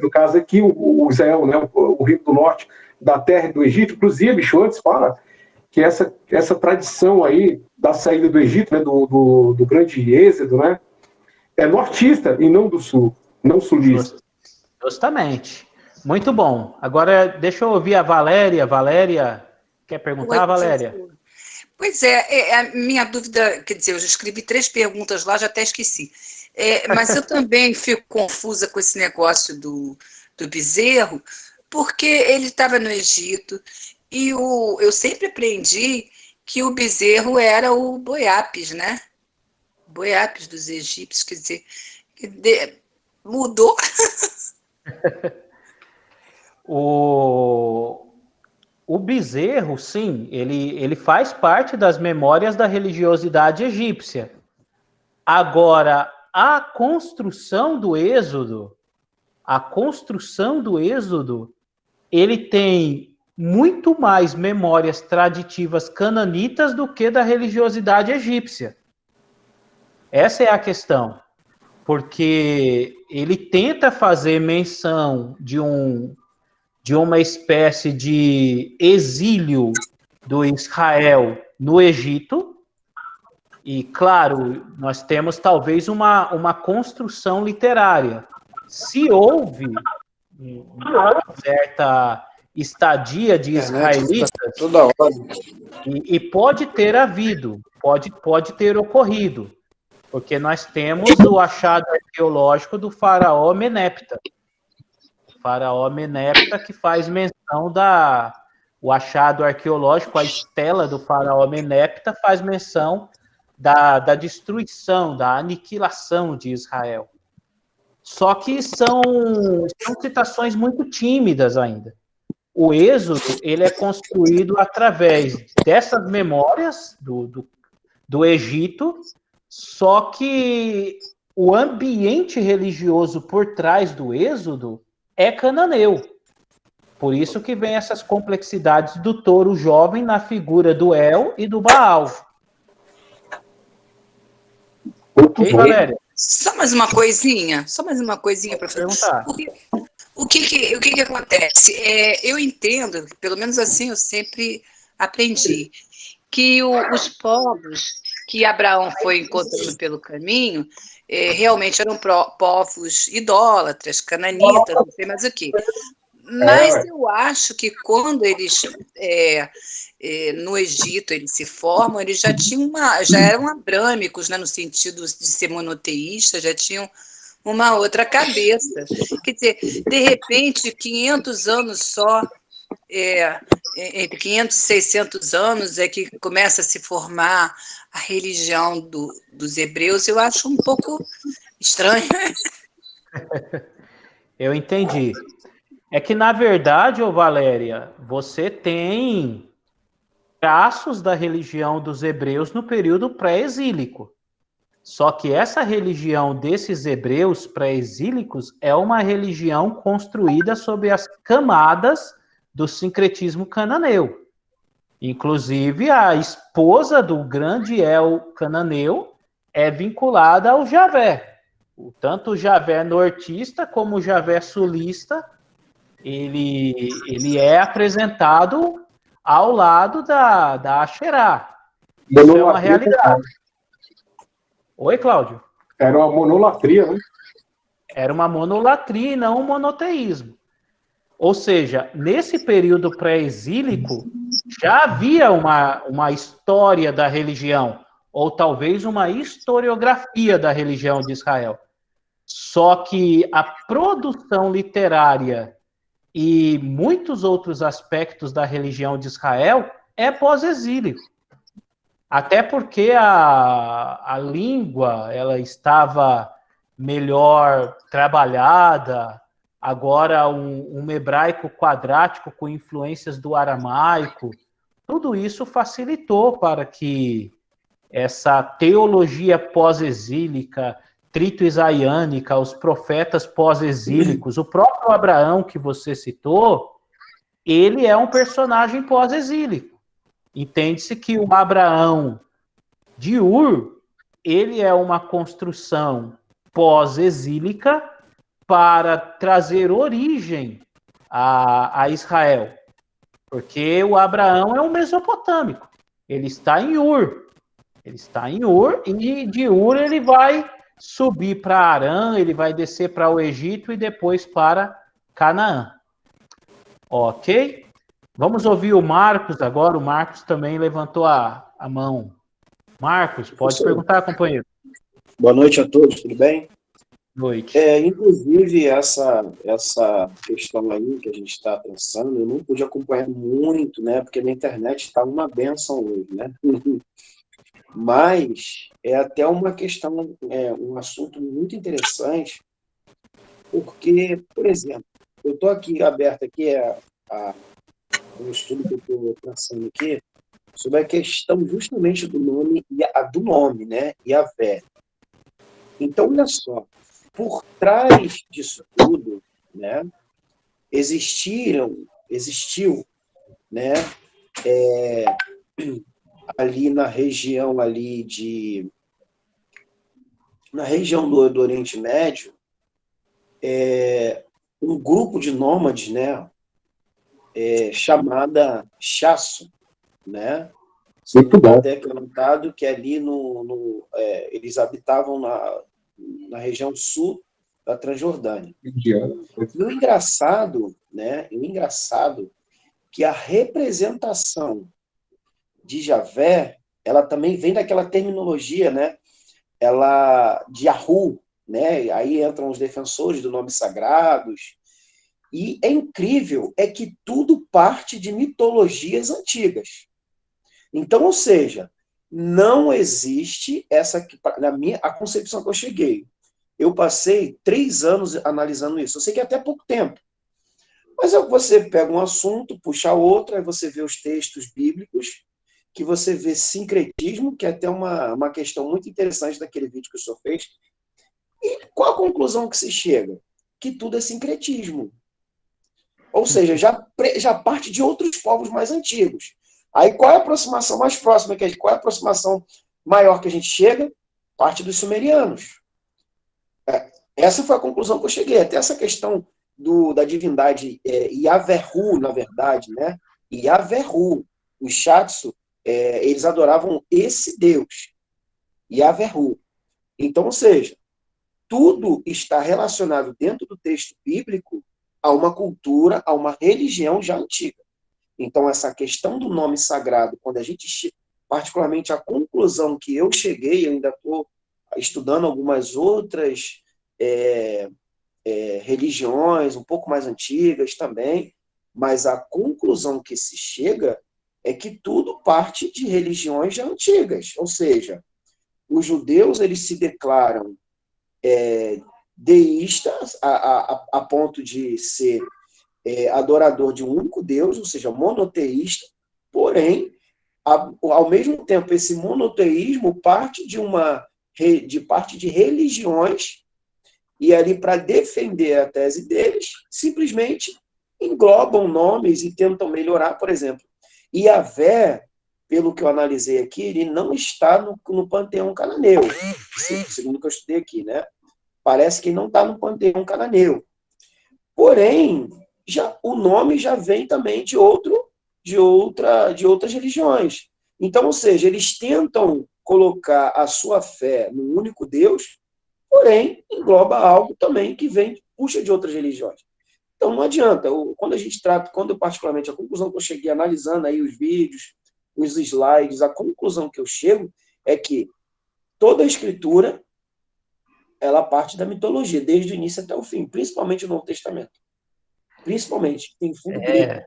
no caso aqui, o Israel, né, o Reino do Norte, da terra do Egito. Inclusive, bicho, antes fala que essa tradição aí da saída do Egito, né, do grande êxodo, né, é nortista e não do sul, não sulista. Justamente. Muito bom. Agora, deixa eu ouvir a Valéria. Valéria, quer perguntar, Oi, Valéria? Pois é, a minha dúvida, quer dizer, eu já escrevi 3 perguntas lá, já até esqueci. Mas eu também fico confusa com esse negócio do bezerro, porque ele estava no Egito e eu sempre aprendi que o bezerro era o Boiapis, né? Boiapis dos egípcios, quer dizer, mudou. O bezerro, sim, ele faz parte das memórias da religiosidade egípcia. Agora, a construção do Êxodo, ele tem muito mais memórias traditivas cananitas do que da religiosidade egípcia. Essa é a questão, porque ele tenta fazer menção de uma espécie de exílio do Israel no Egito. E, claro, nós temos talvez uma construção literária. Se houve uma certa estadia de israelitas, Toda hora. e pode ter havido, pode ter ocorrido, porque nós temos o achado arqueológico do faraó Menepta. O faraó Menepta que faz menção o achado arqueológico, a estela do faraó Menepta faz menção da destruição, da aniquilação de Israel. Só que são citações muito tímidas ainda. O Êxodo, ele é construído através dessas memórias do Egito, só que o ambiente religioso por trás do Êxodo é cananeu. Por isso que vem essas complexidades do touro jovem na figura do El e do Baal. Ok, Valéria? Só mais uma coisinha para perguntar. O que acontece? Eu entendo, pelo menos assim eu sempre aprendi, que os povos que Abraão foi encontrando pelo caminho realmente eram povos idólatras, cananitas, não sei mais o quê. Mas eu acho que quando eles no Egito eles se formam, eles já eram abrâmicos, né, no sentido de ser monoteístas, já tinham uma outra cabeça. Quer dizer, de repente, 500 anos só, entre 500 e 600 anos é que começa a se formar a religião dos hebreus. Eu acho um pouco Estranho. Eu entendi. É que, na verdade, ô Valéria, você tem traços da religião dos hebreus no período pré-exílico. Só que essa religião desses hebreus pré-exílicos é uma religião construída sob as camadas do sincretismo cananeu. Inclusive, a esposa do grande El cananeu é vinculada ao Javé. Tanto o Javé nortista como o Javé sulista, ele é apresentado ao lado da Asherá. Isso é uma realidade. Oi, Cláudio? Era uma monolatria, né? Era uma monolatria e não um monoteísmo. Ou seja, nesse período pré-exílico, já havia uma história da religião, ou talvez uma historiografia da religião de Israel. Só que a produção literária e muitos outros aspectos da religião de Israel é pós-exílio. Até porque a língua ela estava melhor trabalhada, agora um hebraico quadrático com influências do aramaico, tudo isso facilitou para que essa teologia pós-exílica, trito-isaiânica, os profetas pós-exílicos, o próprio Abraão que você citou, ele é um personagem pós-exílico. Entende-se que o Abraão de Ur, ele é uma construção pós-exílica para trazer origem a Israel. Porque o Abraão é um mesopotâmico. Ele está em Ur. Ele está em Ur e de Ur ele vai subir para Arã, ele vai descer para o Egito e depois para Canaã. Ok? Vamos ouvir o Marcos agora. O Marcos também levantou a mão. Marcos, pode perguntar, companheiro. Boa noite a todos, tudo bem? Noite. Inclusive, essa questão aí que a gente está pensando, eu não pude acompanhar muito, né? Porque na internet está uma bênção hoje, né? Mas é até uma questão, um assunto muito interessante, porque, por exemplo, eu estou aqui aberto aqui um estudo que eu estou pensando aqui sobre a questão justamente do nome, né? Yahvé. Então, olha só, por trás disso tudo, né? Existiu, né? Ali na região do Oriente Médio, um grupo de nômades, né? Chamada Chasso, né? Muito bom. Até comentado que ali eles habitavam na região sul da Transjordânia. E o engraçado, né? Que a representação de Javé, ela também vem daquela terminologia, né? De Yahu, né? Aí entram os defensores do nome sagrados. E é incrível, é que tudo parte de mitologias antigas. Então, ou seja, não existe a concepção que eu cheguei. Eu passei 3 anos analisando isso. Eu sei que é até pouco tempo. Mas você pega um assunto, puxa outro, aí você vê os textos bíblicos, que você vê sincretismo, que é até uma questão muito interessante daquele vídeo que o senhor fez. E qual a conclusão que se chega? Que tudo é sincretismo. Ou seja, já parte de outros povos mais antigos. Aí qual é a aproximação mais próxima? Qual é a aproximação maior que a gente chega? Parte dos sumerianos. Essa foi a conclusão que eu cheguei. Até essa questão da divindade Yavehu, na verdade, né? Yavehu. Os Shatsu, eles adoravam esse Deus, Yavehu. Então, ou seja, tudo está relacionado dentro do texto bíblico a uma cultura, a uma religião já antiga. Então, essa questão do nome sagrado, quando a gente, particularmente a conclusão que eu cheguei, eu ainda estou estudando algumas outras religiões, um pouco mais antigas também, mas a conclusão que se chega é que tudo parte de religiões já antigas. Ou seja, os judeus eles se declaram deísta, a ponto de ser adorador de um único Deus, ou seja, monoteísta, porém, ao mesmo tempo, esse monoteísmo parte de religiões, e ali, para defender a tese deles, simplesmente englobam nomes e tentam melhorar, por exemplo. Yahvé, pelo que eu analisei aqui, ele não está no panteão cananeu, segundo o que eu estudei aqui, né? Parece que não está no panteão cananeu. Porém, o nome já vem também de outras religiões. Então, ou seja, eles tentam colocar a sua fé num único Deus, porém, engloba algo também que puxa de outras religiões. Então, não adianta. Quando particularmente, a conclusão que eu cheguei analisando aí os vídeos, os slides, a conclusão que eu chego é que toda a escritura, ela parte da mitologia, desde o início até o fim, principalmente no Novo Testamento. Principalmente, tem fundo grego.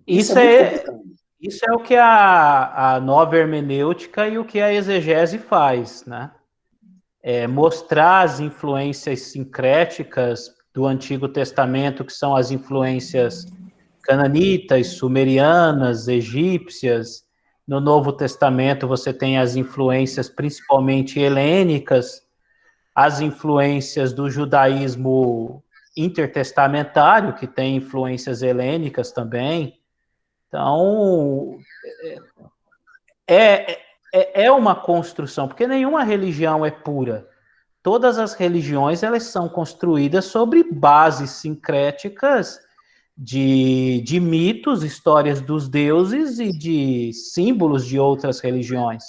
Isso é o que a nova hermenêutica e o que a exegese faz, né? Mostrar as influências sincréticas do Antigo Testamento, que são as influências cananitas, sumerianas, egípcias. No Novo Testamento você tem as influências principalmente helênicas, as influências do judaísmo intertestamentário, que tem influências helênicas também. Então, é uma construção, porque nenhuma religião é pura. Todas as religiões, elas são construídas sobre bases sincréticas de mitos, histórias dos deuses e de símbolos de outras religiões.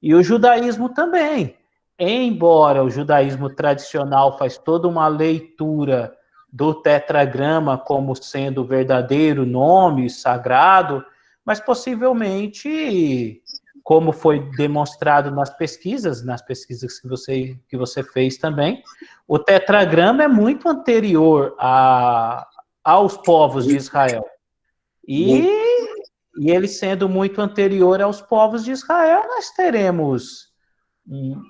E o judaísmo também. Embora o judaísmo tradicional faz toda uma leitura do tetragrama como sendo o verdadeiro nome sagrado, mas possivelmente, como foi demonstrado nas pesquisas que você fez também, o tetragrama é muito anterior aos povos de Israel. E ele sendo muito anterior aos povos de Israel, nós teremos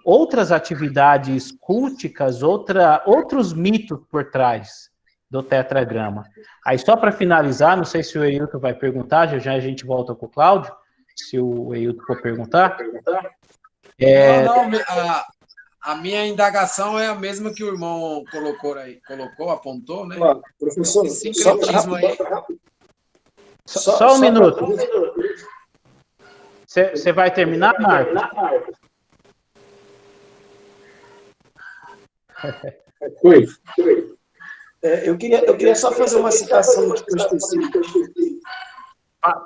outras atividades culticas, outros mitos por trás do tetragrama. Aí, só para finalizar, não sei se o Eilton vai perguntar, já a gente volta com o Cláudio, se o Eilton for perguntar. A minha indagação é a mesma que o irmão apontou, né? Professor, esse sincretismo aí. Só um minuto. Você vai terminar, Marcos? Foi. Eu queria só fazer uma citação que eu esqueci.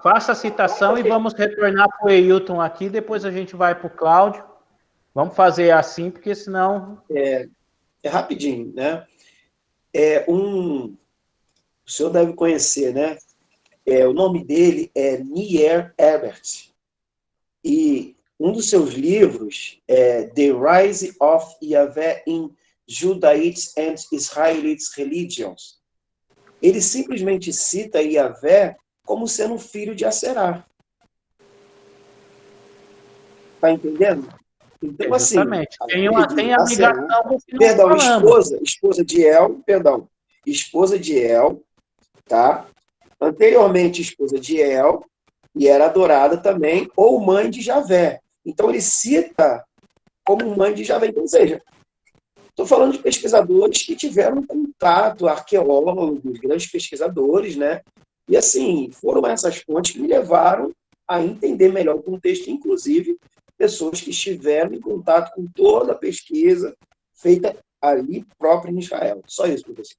Faça a citação e vamos retornar para o Eilton aqui, depois a gente vai para o Cláudio. Vamos fazer assim, porque senão... É rapidinho, né? O senhor deve conhecer, né? O nome dele é Nir Ebert. E um dos seus livros é The Rise of Yahvé in Judaism and Israelite Religions. Ele simplesmente cita Yahvé como sendo filho de Aserá. Tá entendendo? Então, exatamente. assim... Tem a ligação com o que nós falamos. Esposa de El, tá? Anteriormente, esposa de El, e era adorada também, ou mãe de Javé. Então, ele cita como mãe de Javé. Então, ou seja, estou falando de pesquisadores que tiveram contato, arqueólogos, grandes pesquisadores, né? E, assim, foram essas fontes que me levaram a entender melhor o contexto, inclusive pessoas que estiveram em contato com toda a pesquisa feita ali próprio em Israel. Só isso, professor.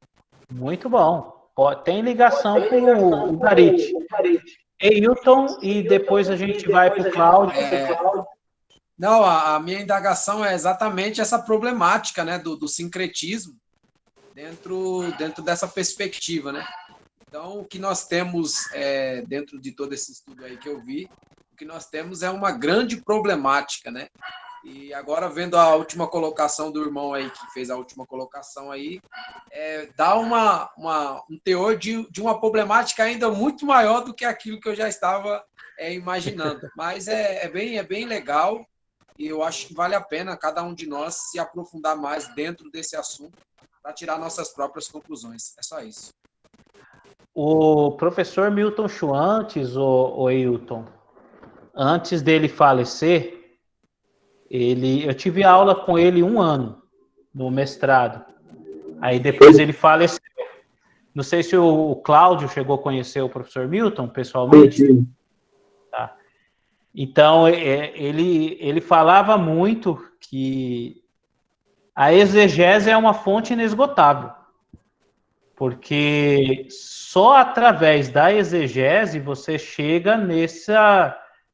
Muito bom. Tem ligação com o Garit. Eilton, e depois a gente vai para o Cláudio. Não, a minha indagação é exatamente essa problemática, né, do sincretismo dentro dessa perspectiva, né? Então, o que nós temos dentro de todo esse estudo aí que eu vi, o que nós temos é uma grande problemática, né? E agora, vendo a última colocação do irmão aí, que fez a última colocação aí, dá um teor de uma problemática ainda muito maior do que aquilo que eu já estava imaginando. Mas é bem legal, e eu acho que vale a pena cada um de nós se aprofundar mais dentro desse assunto para tirar nossas próprias conclusões. É só isso. O professor Milton Schwantes, o Ailton, antes dele falecer, eu tive aula com ele 1 ano no mestrado. Aí depois ele faleceu. Não sei se o Cláudio chegou a conhecer o professor Milton pessoalmente. Sim. Tá. Então, ele falava muito que a exegese é uma fonte inesgotável. Porque só através da exegese você chega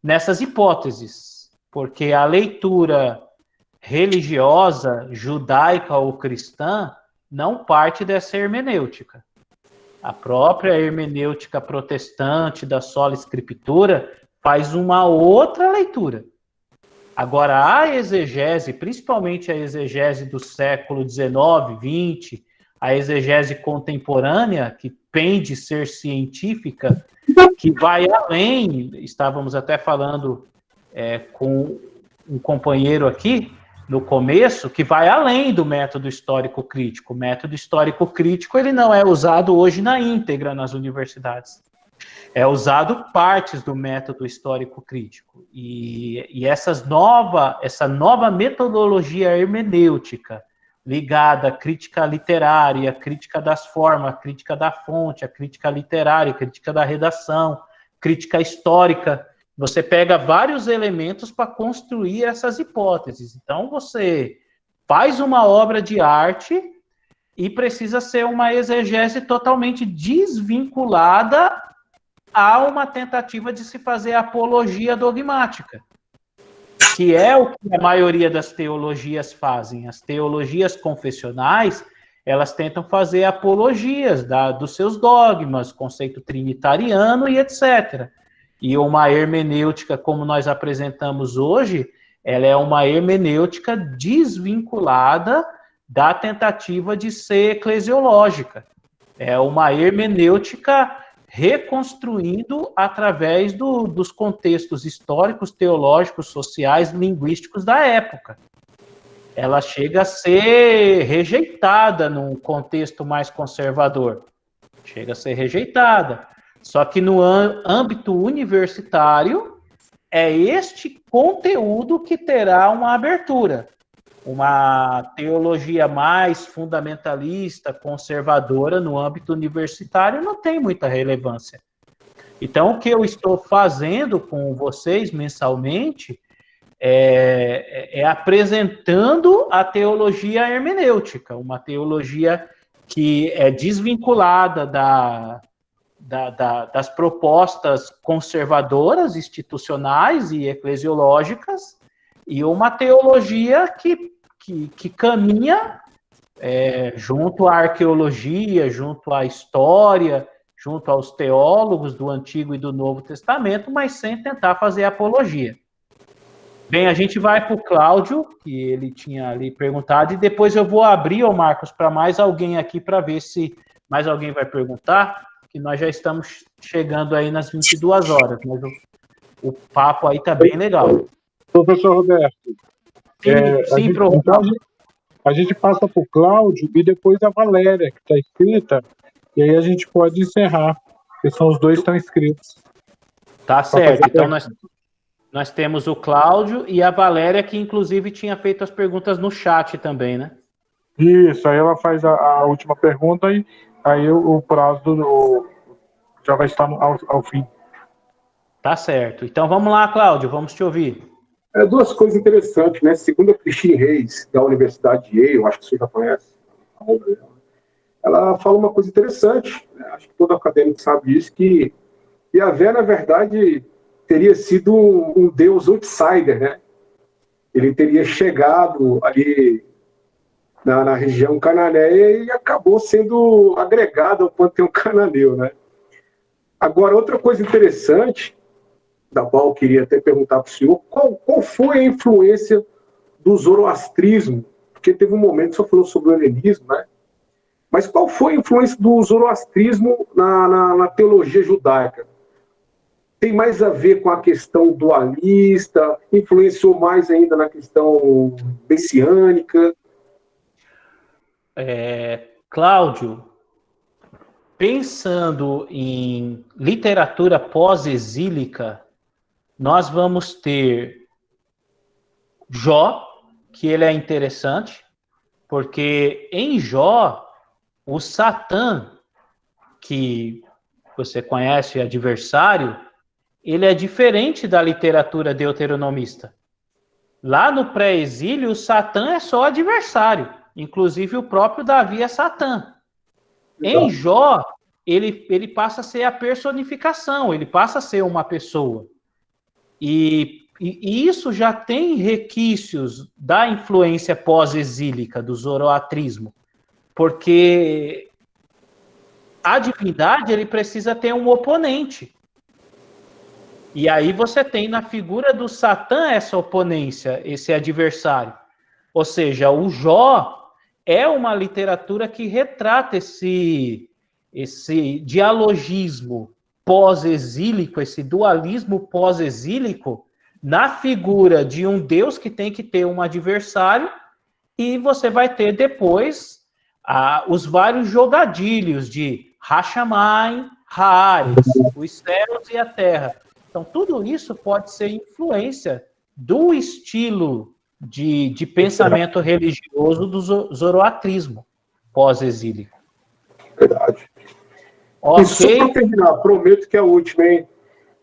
nessas hipóteses. Porque a leitura religiosa, judaica ou cristã, não parte dessa hermenêutica. A própria hermenêutica protestante da sola escritura faz uma outra leitura. Agora, a exegese, principalmente a exegese do século XIX, XX, a exegese contemporânea, que pende ser científica, que vai além, estávamos até falando com um companheiro aqui, no começo, que vai além do método histórico-crítico. O método histórico-crítico ele não é usado hoje na íntegra nas universidades. É usado partes do método histórico-crítico. E essa nova metodologia hermenêutica, ligada à crítica literária, à crítica das formas, à crítica da fonte, à crítica literária, à crítica da redação, crítica histórica, você pega vários elementos para construir essas hipóteses. Então, você faz uma obra de arte e precisa ser uma exegese totalmente desvinculada a uma tentativa de se fazer apologia dogmática, que é o que a maioria das teologias fazem. As teologias confessionais, elas tentam fazer apologias dos seus dogmas, conceito trinitariano e etc. E uma hermenêutica, como nós apresentamos hoje, ela é uma hermenêutica desvinculada da tentativa de ser eclesiológica. É uma hermenêutica reconstruindo através dos contextos históricos, teológicos, sociais, linguísticos da época. Ela chega a ser rejeitada num contexto mais conservador. Chega a ser rejeitada. Só que no âmbito universitário, é este conteúdo que terá uma abertura. Uma teologia mais fundamentalista, conservadora, no âmbito universitário, não tem muita relevância. Então, o que eu estou fazendo com vocês mensalmente é apresentando a teologia hermenêutica, uma teologia que é desvinculada das propostas conservadoras, institucionais e eclesiológicas, e uma teologia que caminha junto à arqueologia, junto à história, junto aos teólogos do Antigo e do Novo Testamento, mas sem tentar fazer apologia. Bem, a gente vai para o Cláudio, que ele tinha ali perguntado, e depois eu vou abrir, Marcos, para mais alguém aqui, para ver se mais alguém vai perguntar, que nós já estamos chegando aí nas 22 horas, mas o papo aí está bem legal. Professor Roberto, sim, então a gente passa para o Cláudio e depois a Valéria, que está inscrita, e aí a gente pode encerrar, porque são os dois que estão inscritos. Tá certo, então nós temos o Cláudio e a Valéria, que inclusive tinha feito as perguntas no chat também, né? Isso, aí ela faz a última pergunta e aí o prazo já vai estar ao fim. Tá certo. Então vamos lá, Cláudio, vamos te ouvir. Duas coisas interessantes, né? Segundo a Christine Reis, da Universidade de Yale, acho que você já conhece, ela fala uma coisa interessante, né? Acho que todo acadêmico sabe isso, que Yahvé, na verdade, teria sido um deus outsider, né? Ele teria chegado ali na região cananeia e acabou sendo agregado ao panteão cananeu, né? Agora, outra coisa interessante, da qual eu queria até perguntar para o senhor, qual foi a influência do zoroastrismo? Porque teve um momento que o senhor falou sobre o helenismo, né? Mas qual foi a influência do zoroastrismo na teologia judaica? tem mais a ver com a questão dualista, influenciou mais ainda na questão messiânica? Cláudio, pensando em literatura pós-exílica, nós vamos ter Jó, que ele é interessante, porque em Jó, o Satã, que você conhece, adversário, ele é diferente da literatura deuteronomista. Lá no pré-exílio, o Satã é só adversário. Inclusive, o próprio Davi é Satã. Em Jó, ele passa a ser a personificação, ele passa a ser uma pessoa. E isso já tem requisitos da influência pós-exílica, do zoroatrismo, porque a divindade ele precisa ter um oponente. E aí você tem na figura do Satã essa oponência, esse adversário. Ou seja, o Jó é uma literatura que retrata esse dialogismo pós-exílico, esse dualismo pós-exílico, na figura de um Deus que tem que ter um adversário, e você vai ter depois os vários jogadilhos de Hashamai, Haaretz, os céus e a terra. Então, tudo isso pode ser influência do estilo de pensamento religioso do zoroatrismo pós-exílico. Verdade. Okay. E só para terminar, prometo que é a última, hein?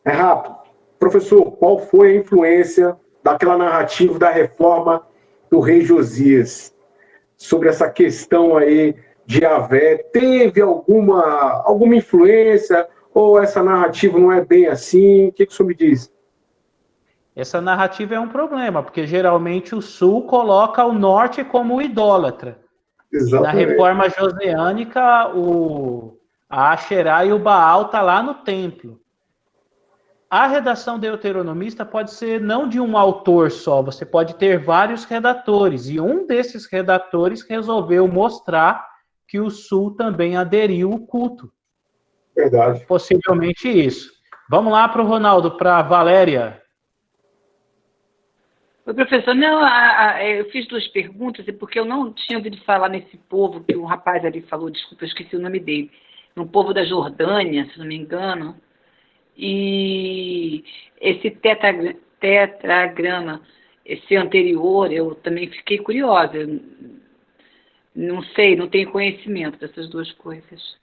É rápido. Professor, qual foi a influência daquela narrativa da reforma do rei Josias sobre essa questão aí de Yahvé? Teve alguma influência ou essa narrativa não é bem assim? O que o senhor me diz? Essa narrativa é um problema, porque geralmente o Sul coloca o Norte como idólatra. Exatamente. E na reforma joseânica, a Asherá e o Baal tá lá no templo. A redação deuteronomista pode ser não de um autor só, você pode ter vários redatores, e um desses redatores resolveu mostrar que o Sul também aderiu ao culto. Verdade. Possivelmente isso. Vamos lá para o Ronaldo, para a Valéria. Oi, professor, não, eu fiz 2 perguntas, porque eu não tinha ouvido falar nesse povo que o rapaz ali falou, desculpa, eu esqueci o nome dele, no povo da Jordânia, se não me engano, e esse tetragrama, esse anterior, eu também fiquei curiosa, não sei, não tenho conhecimento dessas 2 coisas.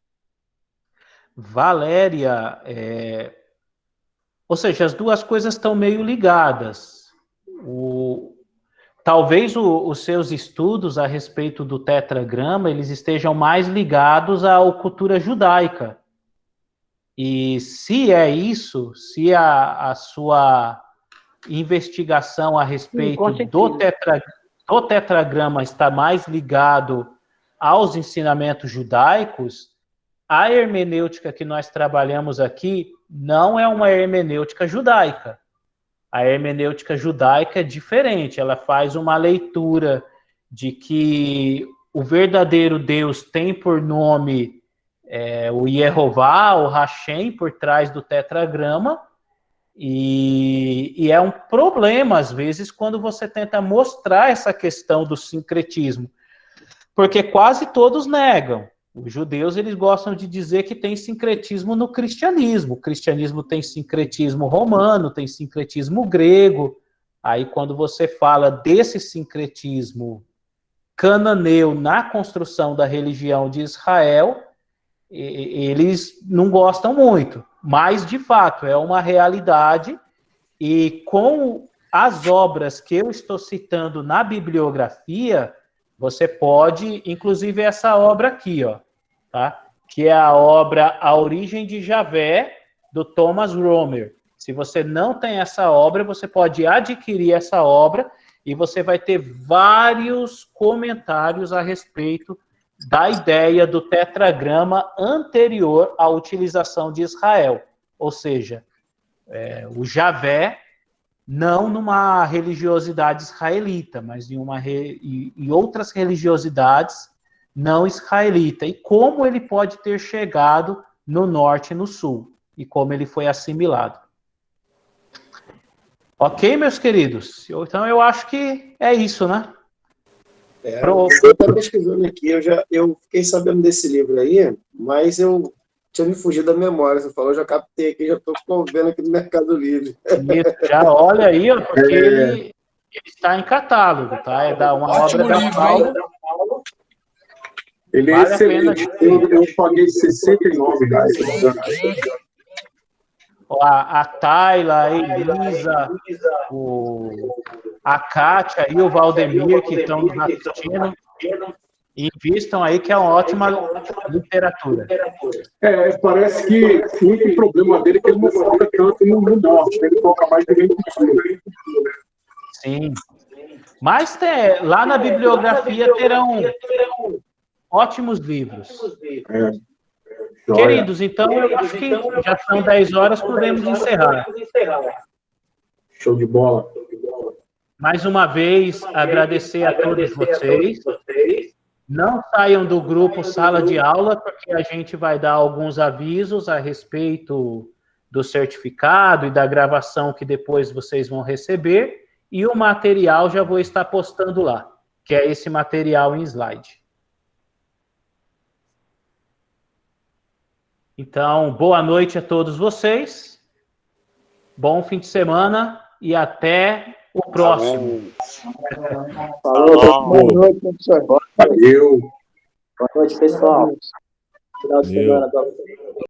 Valéria, ou seja, as 2 coisas estão meio ligadas. Talvez os seus estudos a respeito do tetragrama eles estejam mais ligados à cultura judaica. E se é isso, se a sua investigação a respeito do tetragrama está mais ligado aos ensinamentos judaicos, a hermenêutica que nós trabalhamos aqui não é uma hermenêutica judaica. A hermenêutica judaica é diferente, ela faz uma leitura de que o verdadeiro Deus tem por nome o Yehová, o Hashem, por trás do tetragrama, e é um problema, às vezes, quando você tenta mostrar essa questão do sincretismo, porque quase todos negam. Os judeus, eles gostam de dizer que tem sincretismo no cristianismo. O cristianismo tem sincretismo romano, tem sincretismo grego. Aí, quando você fala desse sincretismo cananeu na construção da religião de Israel, eles não gostam muito. Mas, de fato, é uma realidade. E com as obras que eu estou citando na bibliografia, você pode, inclusive essa obra aqui, ó, tá? Que é a obra A Origem de Yahvé, do Thomas Romer. Se você não tem essa obra, você pode adquirir essa obra e você vai ter vários comentários a respeito da ideia do tetragrama anterior à utilização de Israel. Ou seja, o Yahvé não numa religiosidade israelita, mas em outras religiosidades não israelita. E como ele pode ter chegado no norte e no sul, e como ele foi assimilado. Ok, meus queridos? Então eu acho que é isso, né? Eu estava pesquisando aqui, eu fiquei sabendo desse livro aí, mas eu tinha me fugido da memória. Você falou, eu já captei aqui, já estou vendo aqui no Mercado Livre. Isso, já olha aí, ó, porque ele está em catálogo, tá? É da uma Ótimo obra livro, da Paulo. Ele Vale é a pena excelente. Eu paguei R$69. A Tayla, a Elisa, a Kátia e o Valdemir, que estão nos assistindo, invistam aí, que é uma ótima literatura. Parece que o único problema dele é que ele não foca tanto no norte, ele foca mais no sul. Sim. Mas lá na bibliografia terão ótimos livros. Queridos, então eu acho que já são 10 horas, podemos encerrar. Show de bola. Mais uma vez, agradecer a todos vocês. Não saiam do grupo Sala de Aula, porque a gente vai dar alguns avisos a respeito do certificado e da gravação que depois vocês vão receber. E o material já vou estar postando lá, que é esse material em slide. Então, boa noite a todos vocês. Bom fim de semana e até o próximo. Falou. Boa noite, professor. Valeu. Boa noite, pessoal. Final de semana para vocês.